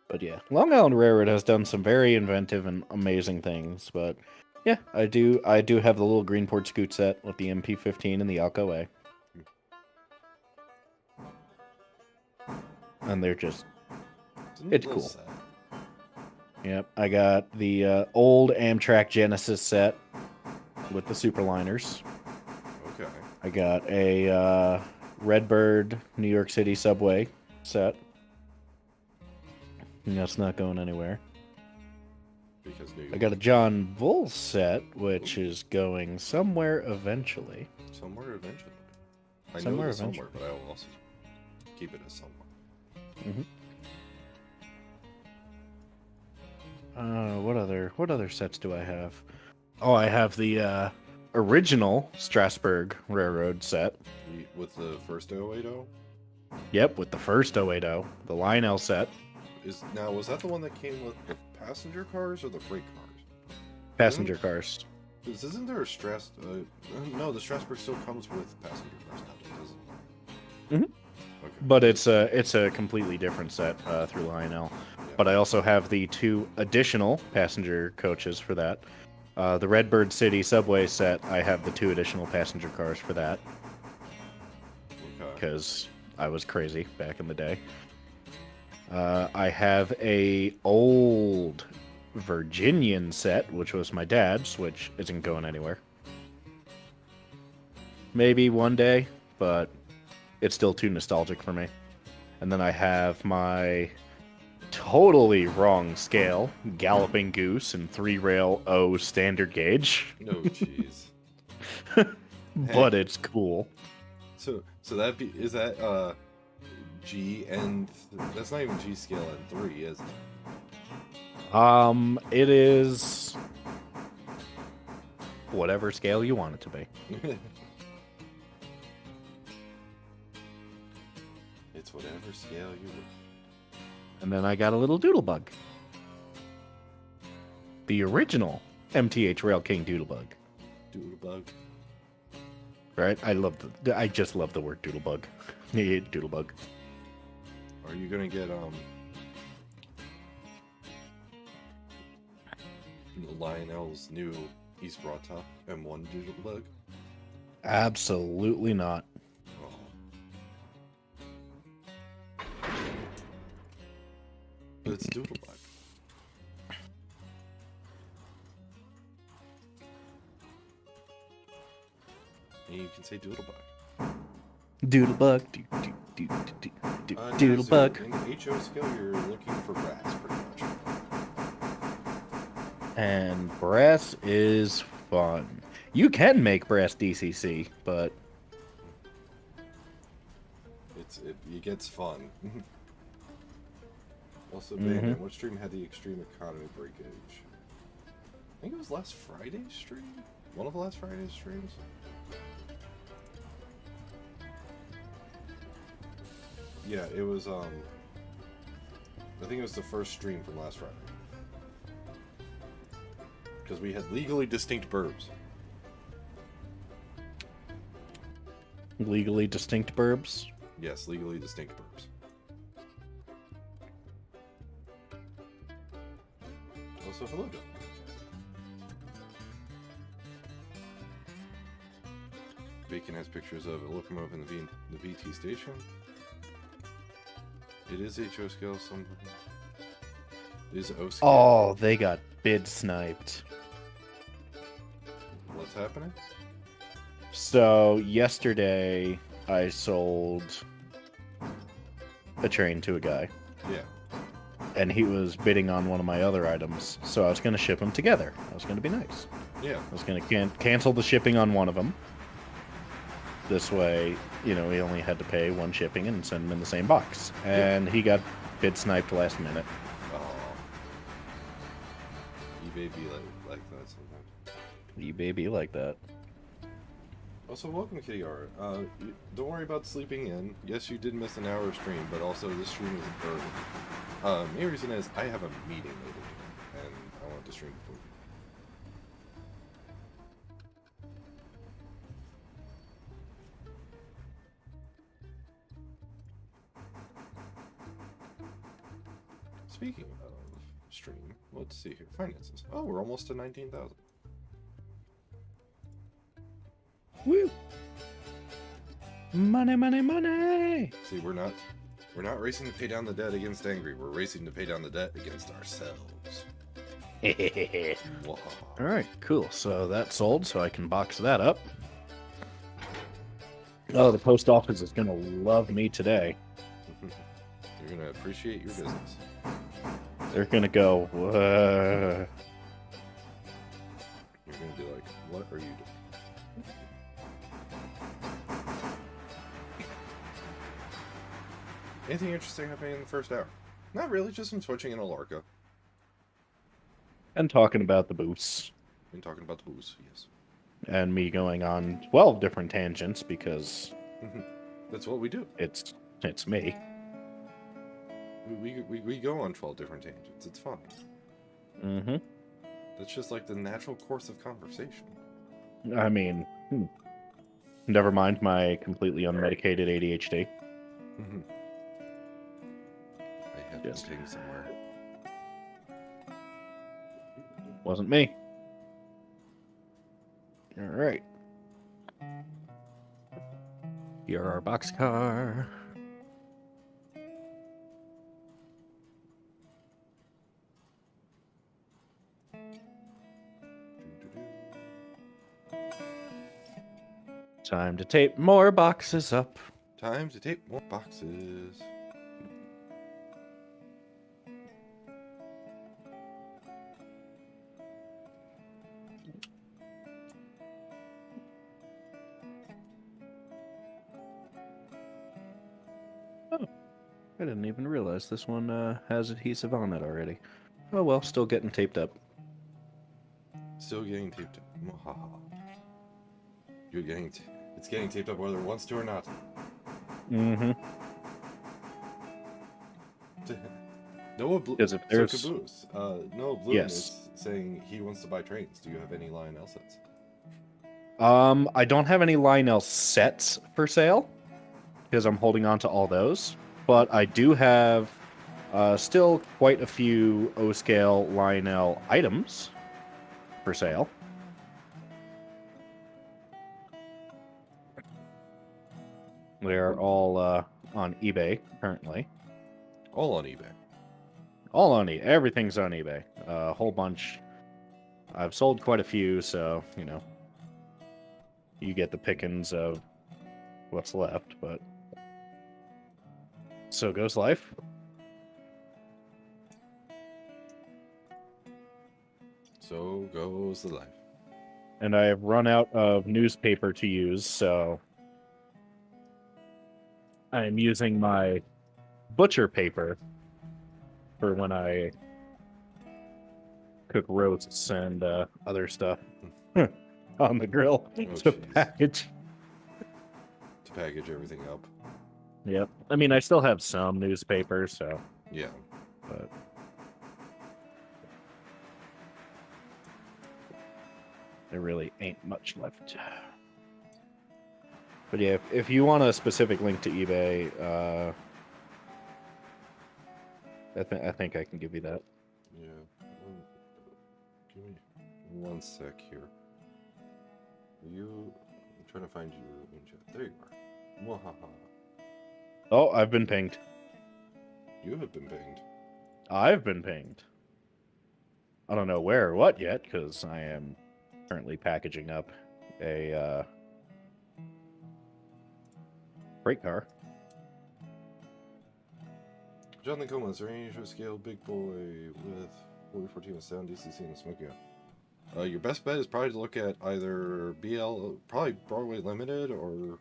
But yeah, Long Island Railroad has done some very inventive and amazing things. But yeah, I do have the little Greenport Scoot set with the MP15 and the Alco A. And they're just, it's cool. Set. Yep, I got the old Amtrak Genesis set with the Superliners. Okay. I got a Redbird New York City subway set. And that's not going anywhere. Because New York. I got a John Bull set, which is going somewhere eventually. Somewhere eventually. I Somewhere know it's eventually. somewhere, but I will also keep it as somewhere. What other sets do I have? Oh, I have the original Strasburg Railroad set. With the first 080? Yep, with the first 080, the Lionel set. Was that the one that came with the passenger cars or the freight cars? Passenger cars. Isn't there a no, the Strasburg still comes with passenger cars now, doesn't it? Mhm. Okay. But it's a completely different set through Lionel. Yeah. But I also have the 2 additional passenger coaches for that. The Redbird City subway set, I have the 2 additional passenger cars for that. Okay. Because I was crazy back in the day. I have a old Virginian set, which was my dad's, which isn't going anywhere. Maybe one day, but it's still too nostalgic for me. And then I have my totally wrong scale, Galloping Goose and 3-rail O standard gauge. No, jeez. But it's cool. So is that G and that's not even G scale N3, is it? It is whatever scale you want it to be. It's whatever scale you want. And then I got a little Doodlebug. The original MTH Rail King Doodlebug. Doodlebug. Right? I just love the word Doodlebug. Doodlebug. Are you gonna get Lionel's new East Broad Top M1 Doodlebug? Absolutely not. Oh. But it's Doodlebug. And you can say Doodlebug. Doodlebug. Doodlebug. In the HO scale, you're looking for brass, pretty much. And brass is fun. You can make brass DCC, but it gets fun. Also, Bandit, what stream had the extreme economy breakage? I think it was last Friday's stream? One of the last Friday's streams? Yeah, it was, I think it was the first stream from last Friday. Because we had legally distinct burbs. legally distinct burbs. Yes, legally distinct burbs. Also, hello, Joe. Bacon has pictures of a locomotive in the VT station. It is HO scale. It is O scale. Oh, they got bid sniped. What's happening? So yesterday I sold a train to a guy. Yeah. And he was bidding on one of my other items, so I was going to ship them together. I was going to be nice. Yeah. I was going to cancel the shipping on one of them. This way, you know, he only had to pay one shipping and send them in the same box. And he got bid sniped last minute. Oh. eBay be like that sometimes. eBay be like that. Also, welcome, KDR. Don't worry about sleeping in. Yes, you did miss an hour of stream, but also this stream is early. Main reason is I have a meeting later today, and I want to stream before. Speaking of stream, let's see here. Finances. Oh, we're almost to 19,000. Woo! Money, money, money! See, we're not racing to pay down the debt against Angry. We're racing to pay down the debt against ourselves. Whoa. Alright, cool. So that's sold, so I can box that up. Oh, the post office is gonna love me today. You're gonna appreciate your business. They're gonna go, You're gonna be like, what are you doing? Anything interesting happening in the first hour? Not really, just some switching in Alarka. and talking about the boosts. Been talking about the booze, yes. And me going on 12 different tangents because That's what we do. it's me. We go on 12 different tangents. It's fun. Mm-hmm. That's just like the natural course of conversation. I mean, never mind my completely unmedicated ADHD. I had Yes. this thing somewhere. Wasn't me. All right. Here our boxcar. Time to tape more boxes up. Time to tape more boxes. I didn't even realize this one has adhesive on it already. Oh well, still getting taped up. Still getting taped up. Mwahaha. You're getting it's getting taped up whether it wants to or not. Mm-hmm. Noah Blue. Because if there's- Caboose. Noah Bloom Yes. is saying he wants to buy trains. Do you have any Lionel sets? I don't have any Lionel sets for sale because I'm holding on to all those, but I do have still quite a few O-scale Lionel items for sale. They're all on eBay currently. All on eBay. All on eBay. Everything's on eBay. A whole bunch. I've sold quite a few, so, you know, you get the pickings of what's left, but so goes life. So goes the life. And I have run out of newspaper to use, so I am using my butcher paper for when I cook roasts and other stuff on the grill to jeez. package. To package everything up. Yep. I mean, I still have some newspaper, so, Yeah. but there really ain't much left. But yeah, if you want a specific link to eBay, I think I can give you that. Yeah. Give me one sec here. I'm trying to find you in chat. There you are. Mwahaha. Oh, I've been pinged. You have been pinged. I've been pinged. I don't know where or what yet, because I am currently packaging up a freight car. Jonathan Coleman, is there any intro scale big boy with 4014 with sound DCC and smoking out? Your best bet is probably to look at either probably Broadway Limited, or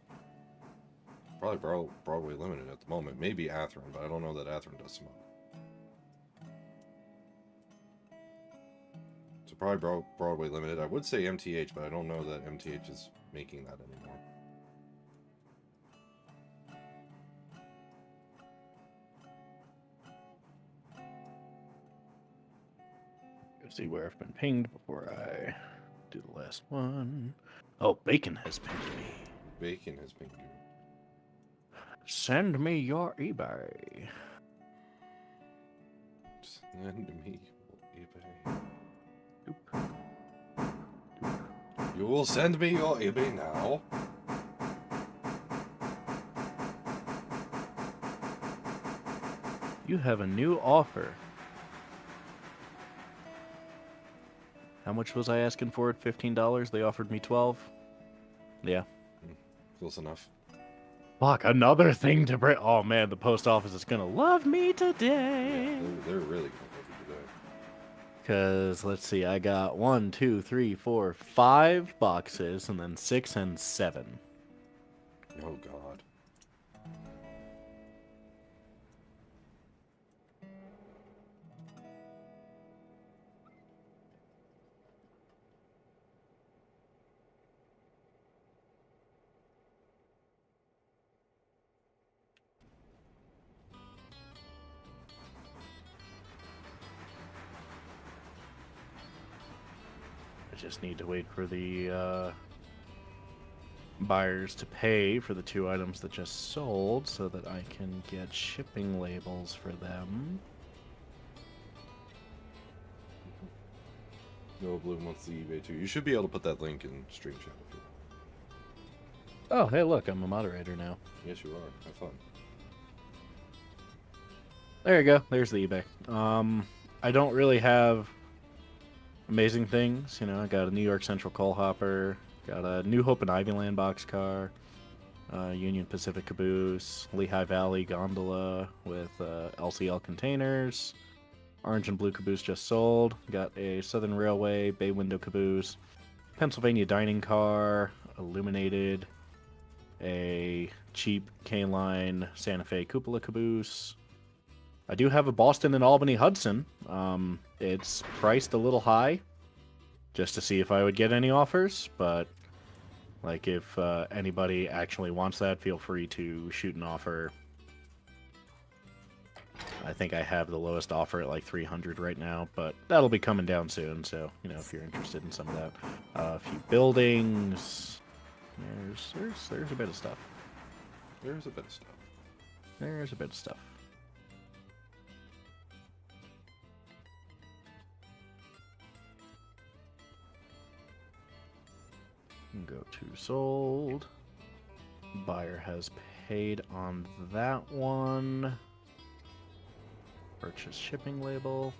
probably Broadway Limited at the moment. Maybe Atheron, but I don't know that Atheron does smoke. So probably Broadway Limited. I would say MTH, but I don't know that MTH is making that anymore. Let's see where I've been pinged before I do the last one. Oh, Bacon has pinged me. Bacon has been good. Send me your eBay. Send me your eBay. Doop. You will send me your eBay now. You have a new offer. How much was I asking for it? $15? They offered me $12. Yeah. Close enough. Fuck, another thing to bring. Oh man, the post office is gonna love me today. Yeah, they're really gonna love you today. Cause let's see, I got 1, 2, 3, 4, 5 boxes, and then 6 and 7. Oh God. I just need to wait for the buyers to pay for the 2 items that just sold so that I can get shipping labels for them. No Bloom wants the eBay too. You should be able to put that link in stream chat if you want. Oh, hey, look, I'm a moderator now. Yes, you are. Have fun. There you go. There's the eBay. I don't really have amazing things. You know, I got a New York Central coal hopper, got a New Hope and Ivyland boxcar, Union Pacific caboose, Lehigh Valley gondola with LCL containers, orange and blue caboose just sold, got a Southern Railway bay window caboose, Pennsylvania dining car, illuminated, a cheap K-Line Santa Fe cupola caboose. I do have a Boston and Albany Hudson. It's priced a little high, just to see if I would get any offers. But like, if anybody actually wants that, feel free to shoot an offer. I think I have the lowest offer at like 300 right now, but that'll be coming down soon. So you know, if you're interested in some of that, a few buildings. There's a bit of stuff. There's a bit of stuff. There's a bit of stuff. Go to sold. Buyer has paid on that one. Purchase shipping label.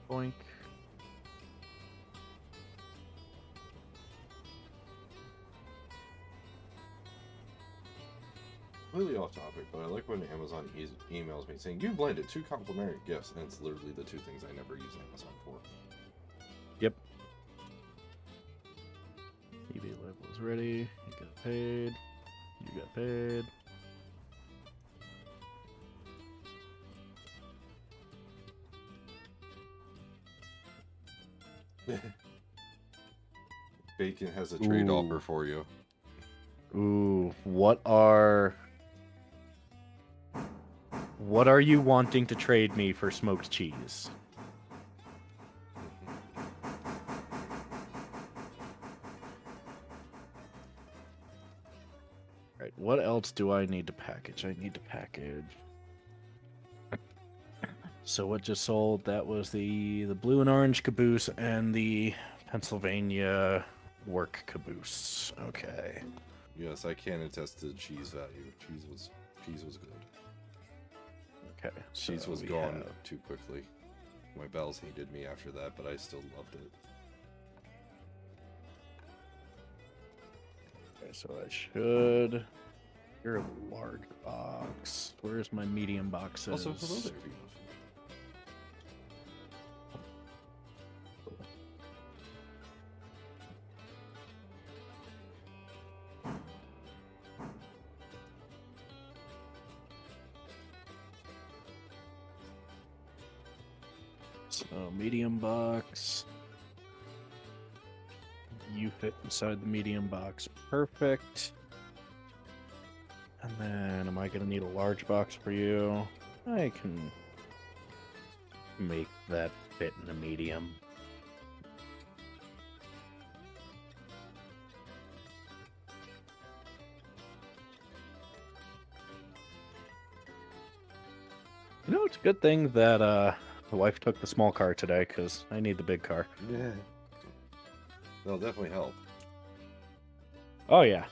Boink. Completely off topic, but I like when Amazon emails me saying, "You've landed 2 complimentary gifts," and it's literally the 2 things I never use Amazon for. Yep. eBay label is ready. You got paid. You got paid. Bacon has a trade Ooh. offer for you. Ooh, what are you wanting to trade me for smoked cheese? Right, what else do I need to package? I need to package. So what just sold? That was the blue and orange caboose and the Pennsylvania work caboose. Okay. Yes, I can attest to the cheese value. Cheese was good. Okay. Cheese so was we gone have- too quickly. My bells hated me after that, but I still loved it. Okay, so I should. You're a large box. Where's my medium boxes? Also, hello there, Venus. So medium box. You fit inside the medium box. Perfect. And then, am I going to need a large box for you? I can make that fit in a medium. You know, it's a good thing that the wife took the small car today, because I need the big car. Yeah. That'll definitely help. Oh, yeah.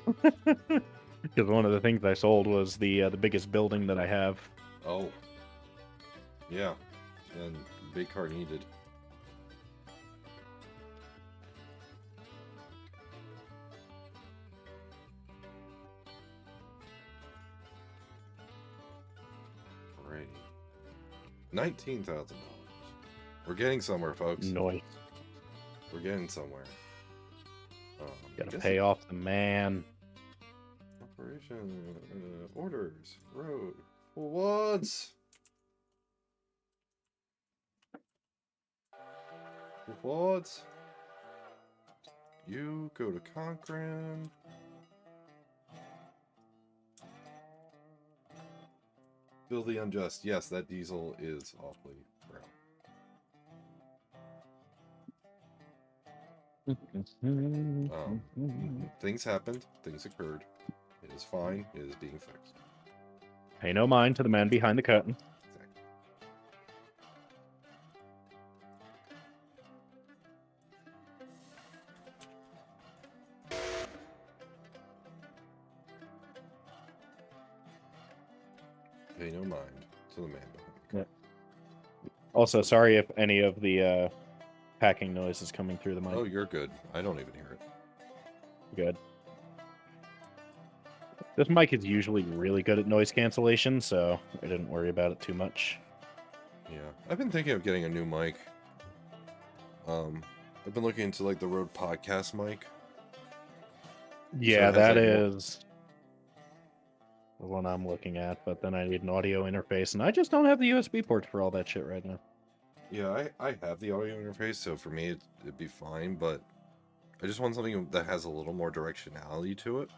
Because one of the things I sold was the biggest building that I have. Oh. Yeah. And big car needed. Great. $19,000. We're getting somewhere, folks. Noise. We're getting somewhere. Gotta pay off the man. Operation, orders, road, forwards. Forwards. You go to Conquerin. Bill the Unjust. Yes, that diesel is awfully brown. Things happened. Things occurred. It is fine. It is being fixed. Pay no mind to the man behind the curtain. Exactly. Pay no mind to the man behind the curtain. Also, sorry if any of the packing noise is coming through the mic. Oh, you're good. I don't even hear it. Good. This mic is usually really good at noise cancellation, so I didn't worry about it too much. Yeah, I've been thinking of getting a new mic. I've been looking into like the Rode podcast mic. Yeah, it has, that like, is the one I'm looking at, but then I need an audio interface, and I just don't have the USB ports for all that shit right now. Yeah, I have the audio interface, so for me it'd be fine, but I just want something that has a little more directionality to it.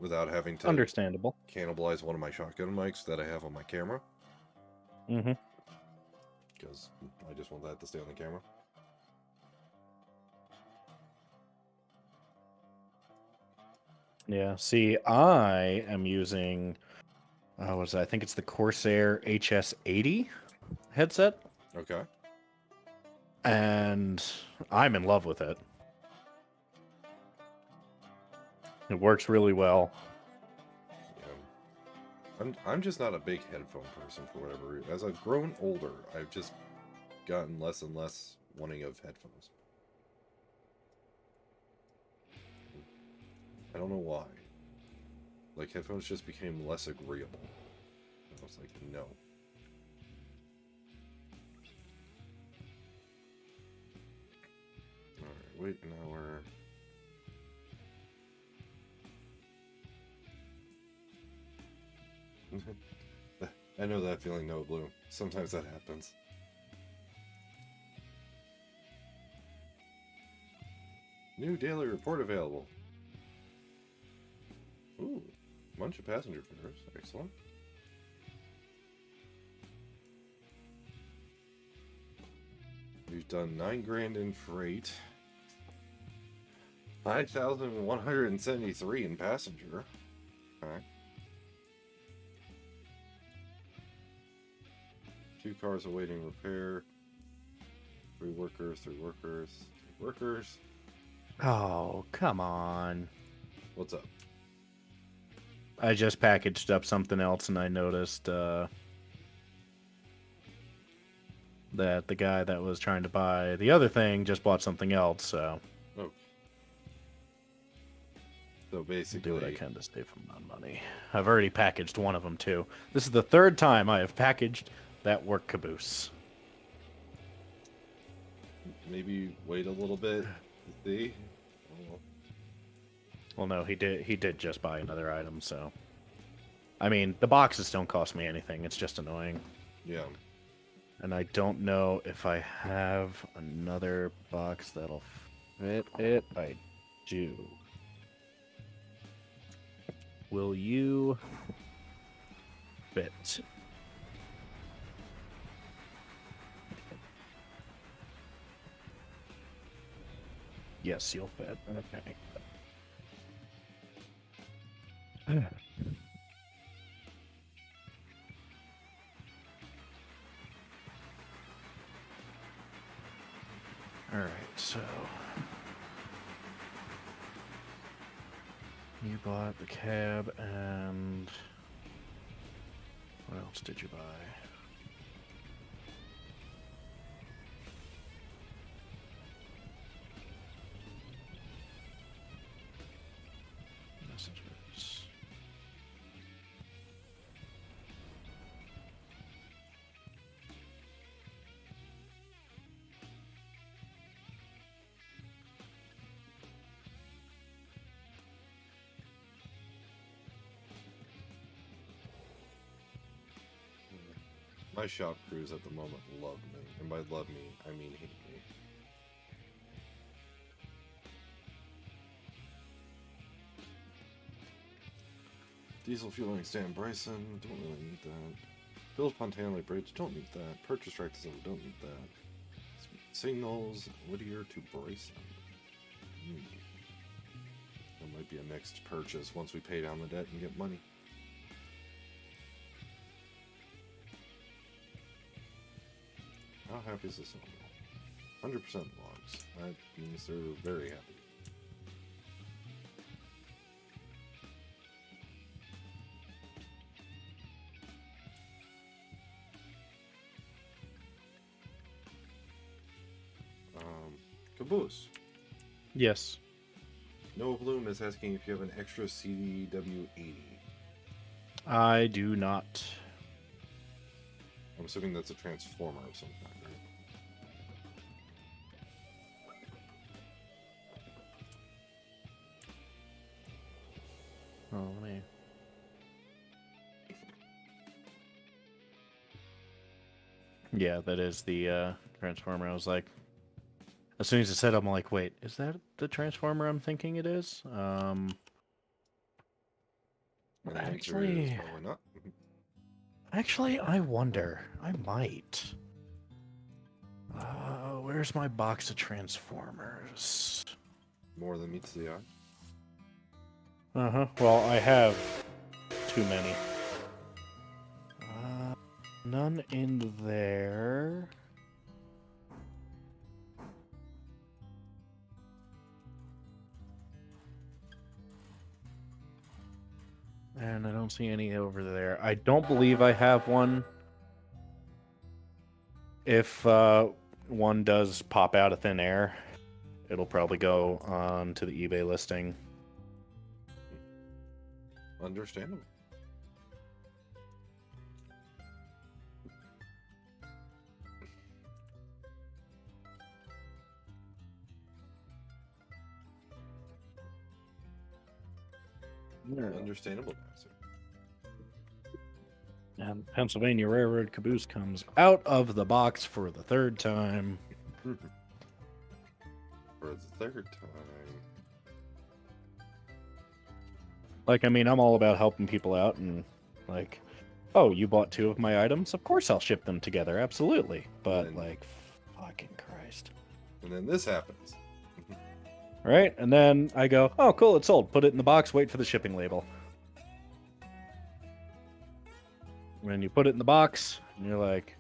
Without having to Understandable. cannibalize one of my shotgun mics that I have on my camera. Mm-hmm. Because I just want that to stay on the camera. Yeah, see, I am using, what is that? I think it's the Corsair HS80 headset, Okay. and I'm in love with it. It works really well. Yeah. I'm just not a big headphone person for whatever reason. As I've grown older, I've just gotten less and less wanting of headphones. I don't know why. Like, headphones just became less agreeable. I was like, no. Alright, wait an hour. I know that feeling, no blue. Sometimes that happens. New daily report available. Ooh, bunch of passenger fares. Excellent. We've done $9,000 in freight. 5,173 in passenger. Okay. 2 cars awaiting repair. 3 workers, 3 workers, 3 workers. Oh, come on. What's up? I just packaged up something else, and I noticed that the guy that was trying to buy the other thing just bought something else, so... Oh. So basically... do what I can to save him on money. I've already packaged one of them, too. This is the 3rd time I have packaged that work caboose. Maybe wait a little bit to see. Well, no, he did just buy another item, so... I mean, the boxes don't cost me anything, it's just annoying. Yeah. And I don't know if I have another box that'll fit it. I do. Will you fit? Yes, you'll fit. Okay. All right, so you bought the cab, and what else did you buy? Messages. My shop crews at the moment love me, and by love me, I mean hate me. Diesel fueling stand Bryson, don't really need that. Build Pontanle Bridge, don't need that. Purchase Tractor, don't need that. Signals, Whittier to Bryson. That might be a next purchase once we pay down the debt and get money. How happy is this one? 100% logs. That means they're very happy. Caboose. Yes. Noah Bloom is asking if you have an extra CDW80. I do not. I'm assuming that's a transformer of some kind, right? Oh, let me. Yeah, that is the transformer. I was like, as soon as it said, I'm like, wait, is that the transformer I'm thinking it is? And the answer is probably not. Actually, I wonder. I might. Where's my box of transformers? More than meets the eye. Uh-huh. Well, I have too many. None in there. And I don't see any over there. I don't believe I have one. If one does pop out of thin air, it'll probably go on to the eBay listing. Understandable. Understandable answer. And Pennsylvania Railroad Caboose comes out of the box for the third time. For the third time. Like, I mean, I'm all about helping people out and, like, oh, you bought 2 of my items? Of course I'll ship them together, absolutely. But, then, like, fucking Christ. And then this happens. Right? And then I go, oh, cool, it's sold. Put it in the box, wait for the shipping label. When you put it in the box, and you're like,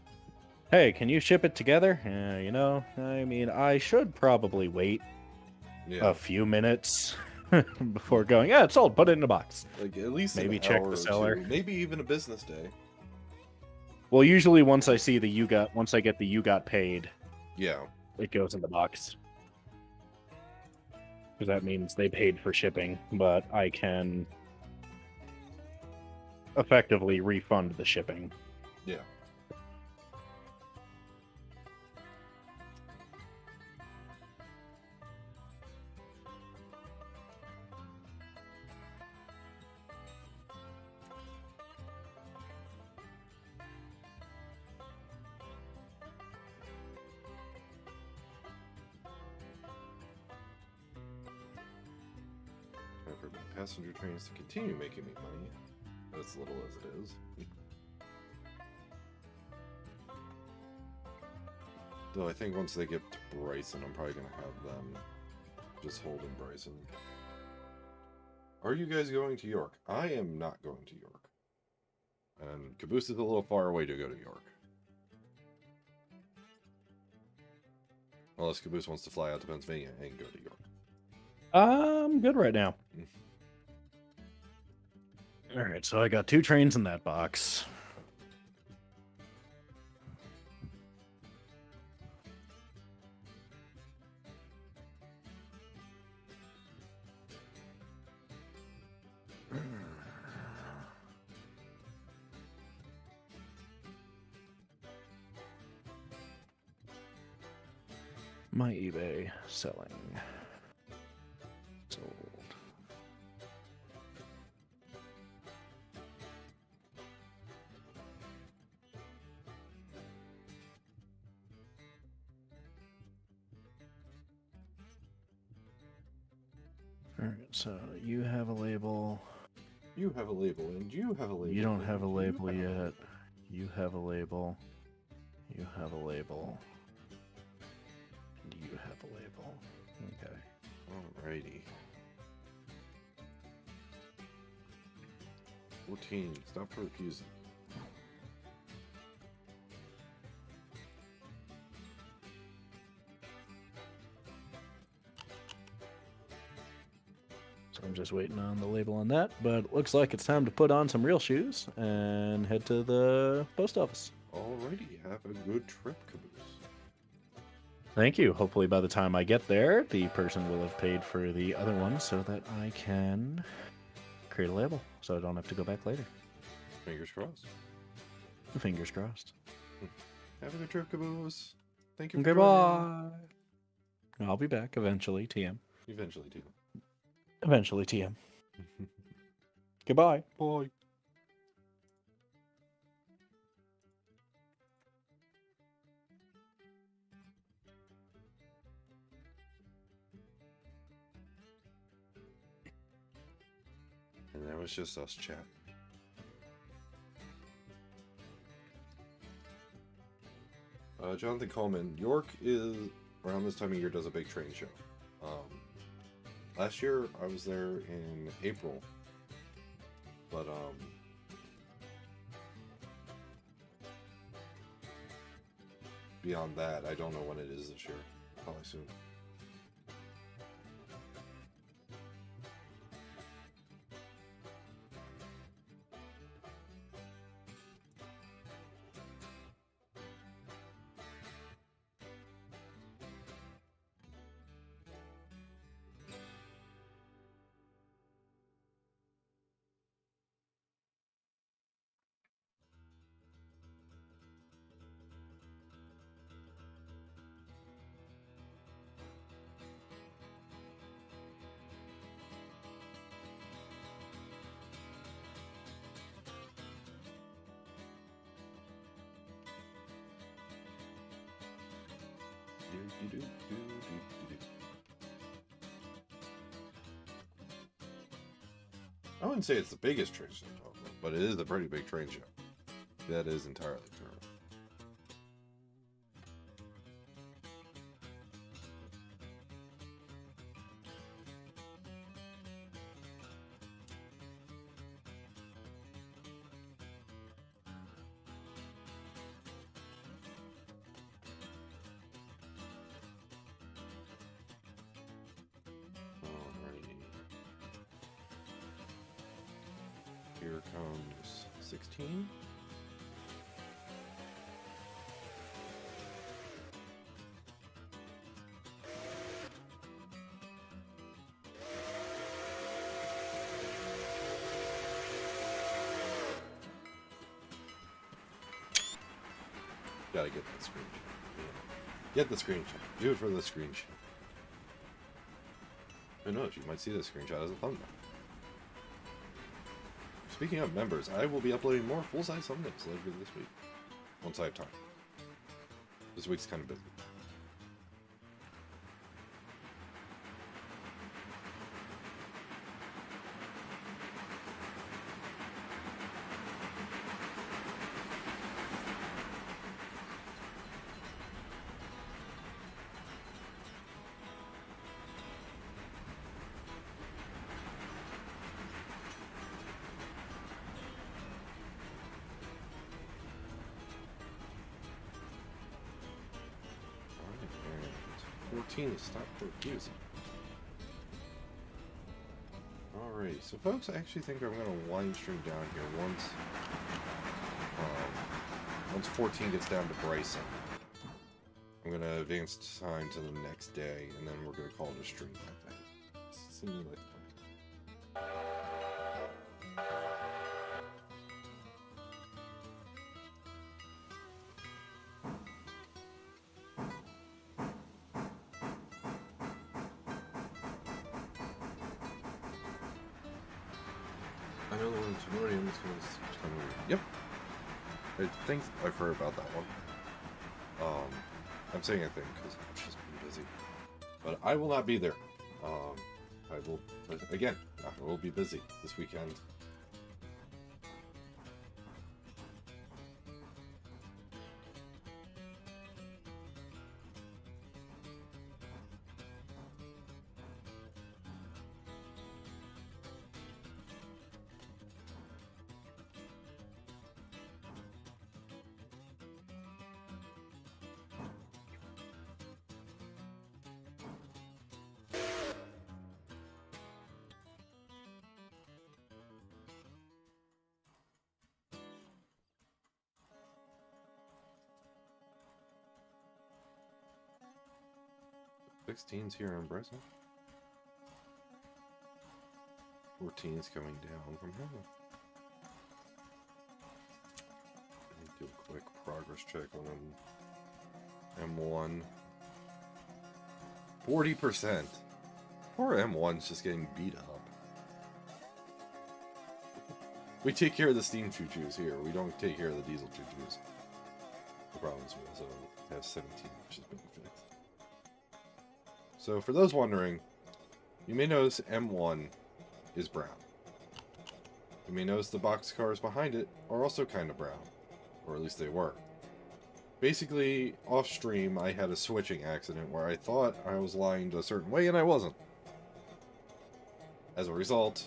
hey, can you ship it together? You know, I mean, I should probably wait a few minutes before going, yeah, it's sold, put it in a box. Like, at least maybe an check hour the or seller. 2, maybe even a business day. Well, usually once I see the once I get the you got paid, yeah, it goes in the box. Because that means they paid for shipping, but I can effectively refund the shipping. Yeah. for my passenger trains to continue making me money, as little as it is. Though I think once they get to Bryson, I'm probably going to have them just hold in Bryson. Are you guys going to York? I am not going to York. And Caboose is a little far away to go to York. Unless Caboose wants to fly out to Pennsylvania and go to York. I'm good right now. All right, so I got 2 trains in that box. My eBay selling. Sold. Alright, so you have a label. You have a label, and you have a label. You don't have a and label you have a yet. You have a label. You have a label. You have a label. Okay. Alrighty. 14. Stop for refusing. So I'm just waiting on the label on that, but it looks like it's time to put on some real shoes and head to the post office. Alrighty. Have a good trip, Caboose. Thank you. Hopefully by the time I get there, the person will have paid for the other one so that I can create a label so I don't have to go back later. Fingers crossed. Fingers crossed. Have a good trip, Caboose. Thank you for Okay, joining. bye. I'll be back eventually, TM. Eventually, too. Eventually, TM. Goodbye. Bye. And that was just us chat. Jonathan Coleman, York is around this time of year does a big train show. Last year I was there in April, but beyond that, I don't know when it is this year. Probably soon. I wouldn't say it's the biggest train show, but it is a pretty big train show. That is entirely true. Here comes 16. Gotta get that screenshot. Get the screenshot. Do it for the screenshot. Who knows? You might see this screenshot as a thumbnail. Speaking of members, I will be uploading more full-size thumbnails later this week. Once I have time. This week's kind of busy. 14 is stop refusing. Alright, so folks, I actually think I'm going to line stream down here once 14 gets down to Bryson. I'm going to advance time to the next day, and then we're going to call it a stream that day. Seems like the plan. 2 million is Yep. I think I've heard about that one. I'm saying I think because I've just been busy. But I will not be there. I will, again, I will be busy this weekend. Sixteen's here in Brazil. 14's coming down from here. Let me do a quick progress check on M1. 40%. Poor M1's just getting beat up. We take care of the steam choo-choos here. We don't take care of the diesel choo-choos. The problem is we also have 17, which has been fixed. So for those wondering, you may notice M1 is brown. You may notice the boxcars behind it are also kind of brown, or at least they were. Basically, off stream, I had a switching accident where I thought I was lined a certain way and I wasn't. As a result,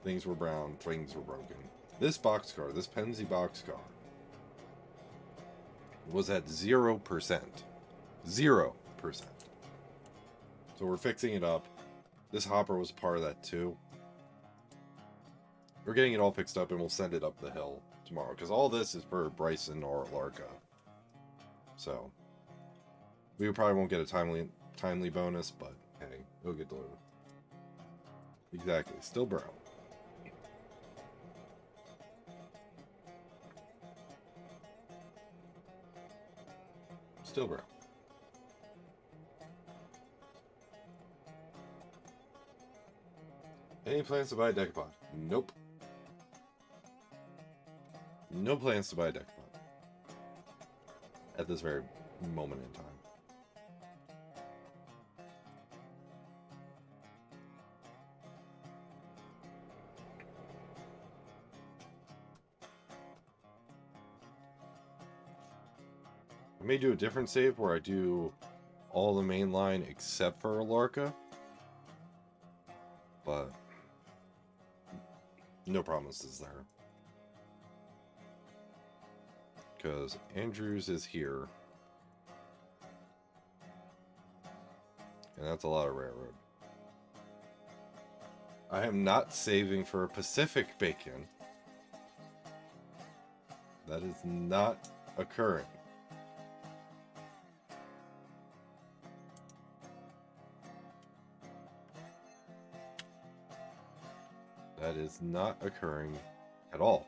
things were brown, things were broken. This boxcar, this Pennsy boxcar, was at 0%. 0%. So we're fixing it up. This hopper was part of that too. We're getting it all fixed up and we'll send it up the hill tomorrow. Because all this is for Bryson or Larka. So we probably won't get a timely bonus, but hey, it'll get delivered. Exactly. Still brown. Still brown. Any plans to buy a Decapod? Nope. No plans to buy a Decapod. At this very moment in time. I may do a different save where I do all the main line except for Larka. But no promises there. Because Andrews is here. And that's a lot of railroad. I am not saving for a Pacific Bacon. That is not occurring. That is not occurring at all.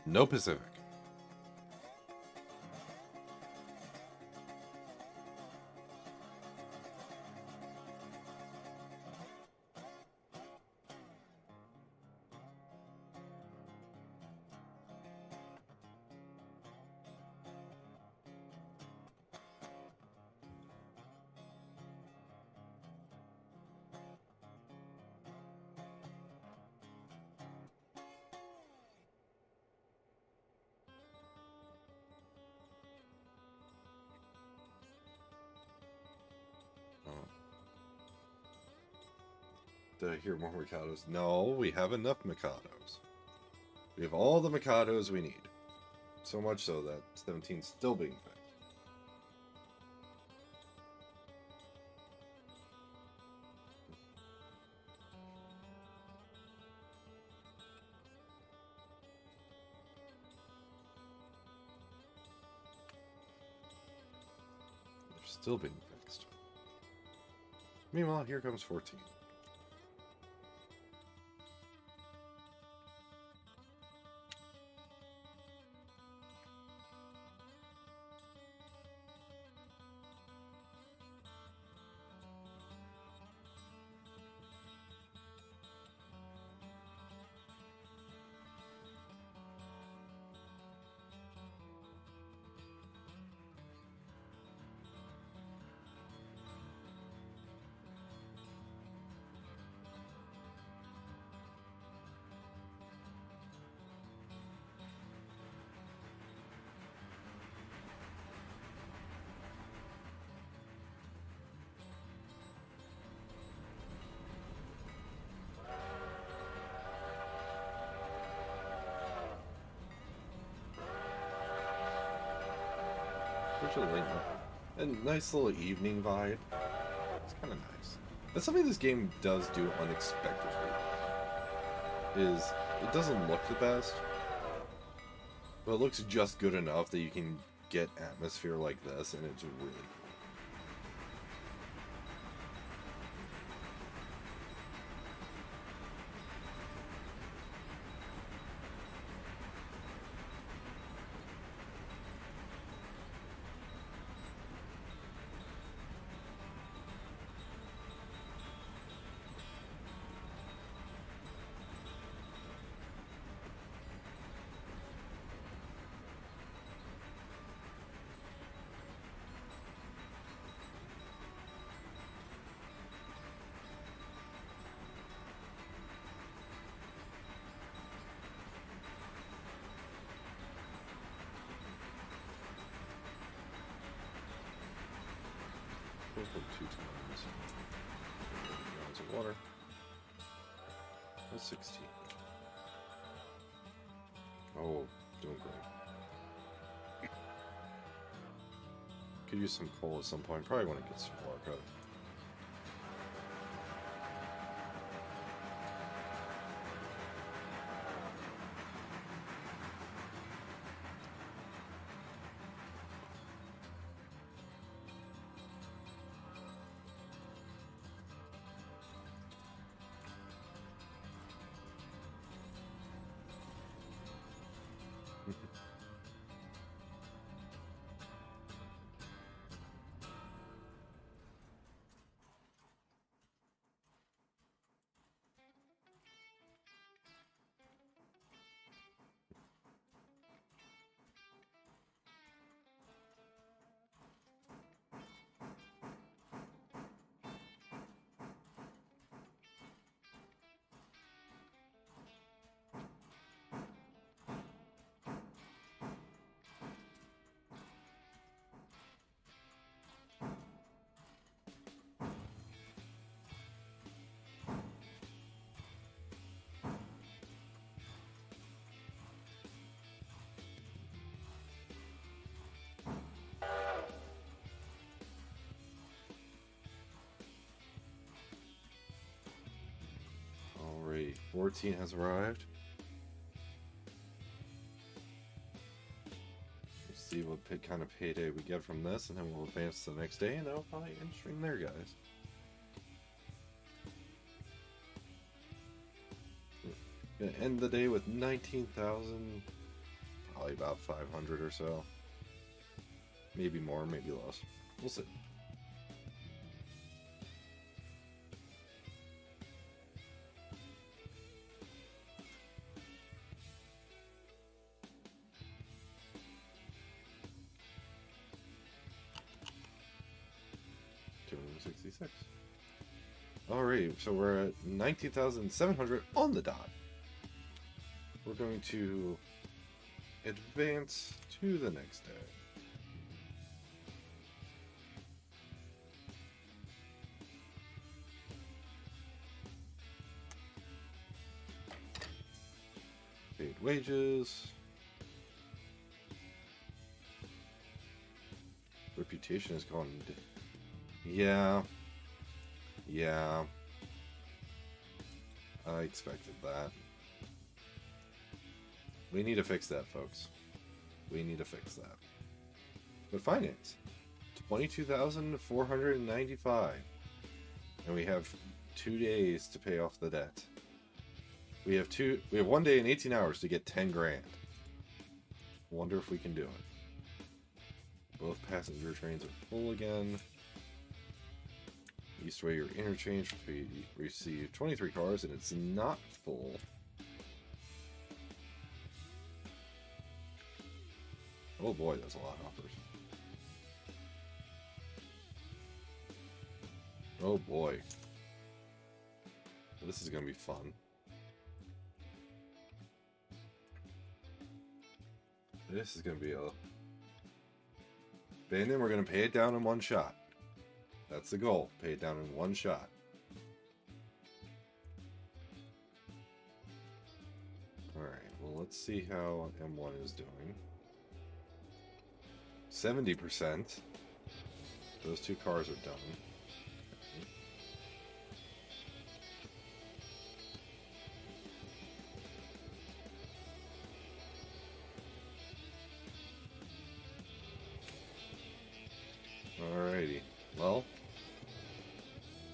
No Pacific. to hear more Mikados. No, we have enough Mikados. We have all the Mikados we need. So much so that 17's still being fixed. They're still being fixed. Meanwhile, here comes 14. Such a late night. A nice little evening vibe. It's kind of nice. That's something this game does do unexpectedly. Is it doesn't look the best, but it looks just good enough that you can get atmosphere like this, and it's really cool. Put 2 times. Gallons of water. That's 16. Oh, doing great. Could use some coal at some point. Probably want to get some more cut. Alright, 14 has arrived. Let's see what kind of payday we get from this, and then we'll advance to the next day, and that'll probably end stream there, guys. Gonna end the day with 19,000, probably about 500 or so. Maybe more, maybe less. We'll see. $266. Alright, so we're at 19,700 on the dot. We're going to advance to the next day. wages. Reputation has gone. Yeah. Yeah. I expected that. We need to fix that, folks. We need to fix that. But finance. 22,495. And we have 2 days to pay off the debt. We have 1 day and 18 hours to get 10 grand. Wonder if we can do it. Both passenger trains are full again. Eastway your interchange. We receive 23 cars and it's not full. Oh boy, that's a lot of offers. Oh boy. This is going to be fun. This is going to be a... And then we're going to pay it down in one shot. That's the goal. Pay it down in one shot. Alright, well let's see how M1 is doing. 70%. Those 2 cars are done. Alrighty. Well,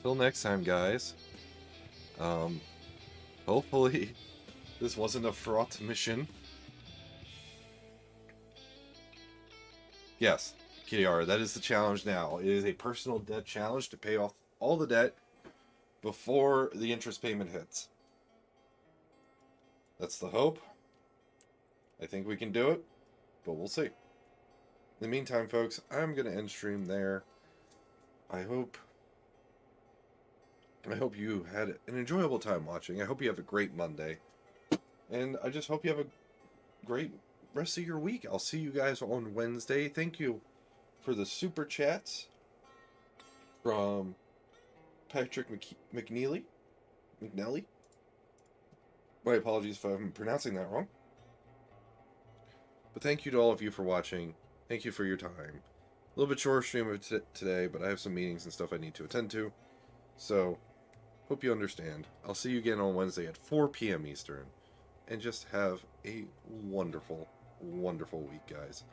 till next time, guys. Hopefully this wasn't a fraught mission. Yes, Kiara, that is the challenge now. It is a personal debt challenge to pay off all the debt before the interest payment hits. That's the hope. I think we can do it, but we'll see. In the meantime, folks, I'm going to end stream there. I hope you had an enjoyable time watching. I hope you have a great Monday. And I just hope you have a great rest of your week. I'll see you guys on Wednesday. Thank you for the super chats from Patrick McNeely. My apologies if I'm pronouncing that wrong. But thank you to all of you for watching. Thank you for your time. A little bit shorter stream of today, but I have some meetings and stuff I need to attend to. So, hope you understand. I'll see you again on Wednesday at 4 p.m. Eastern. And just have a wonderful, wonderful week, guys.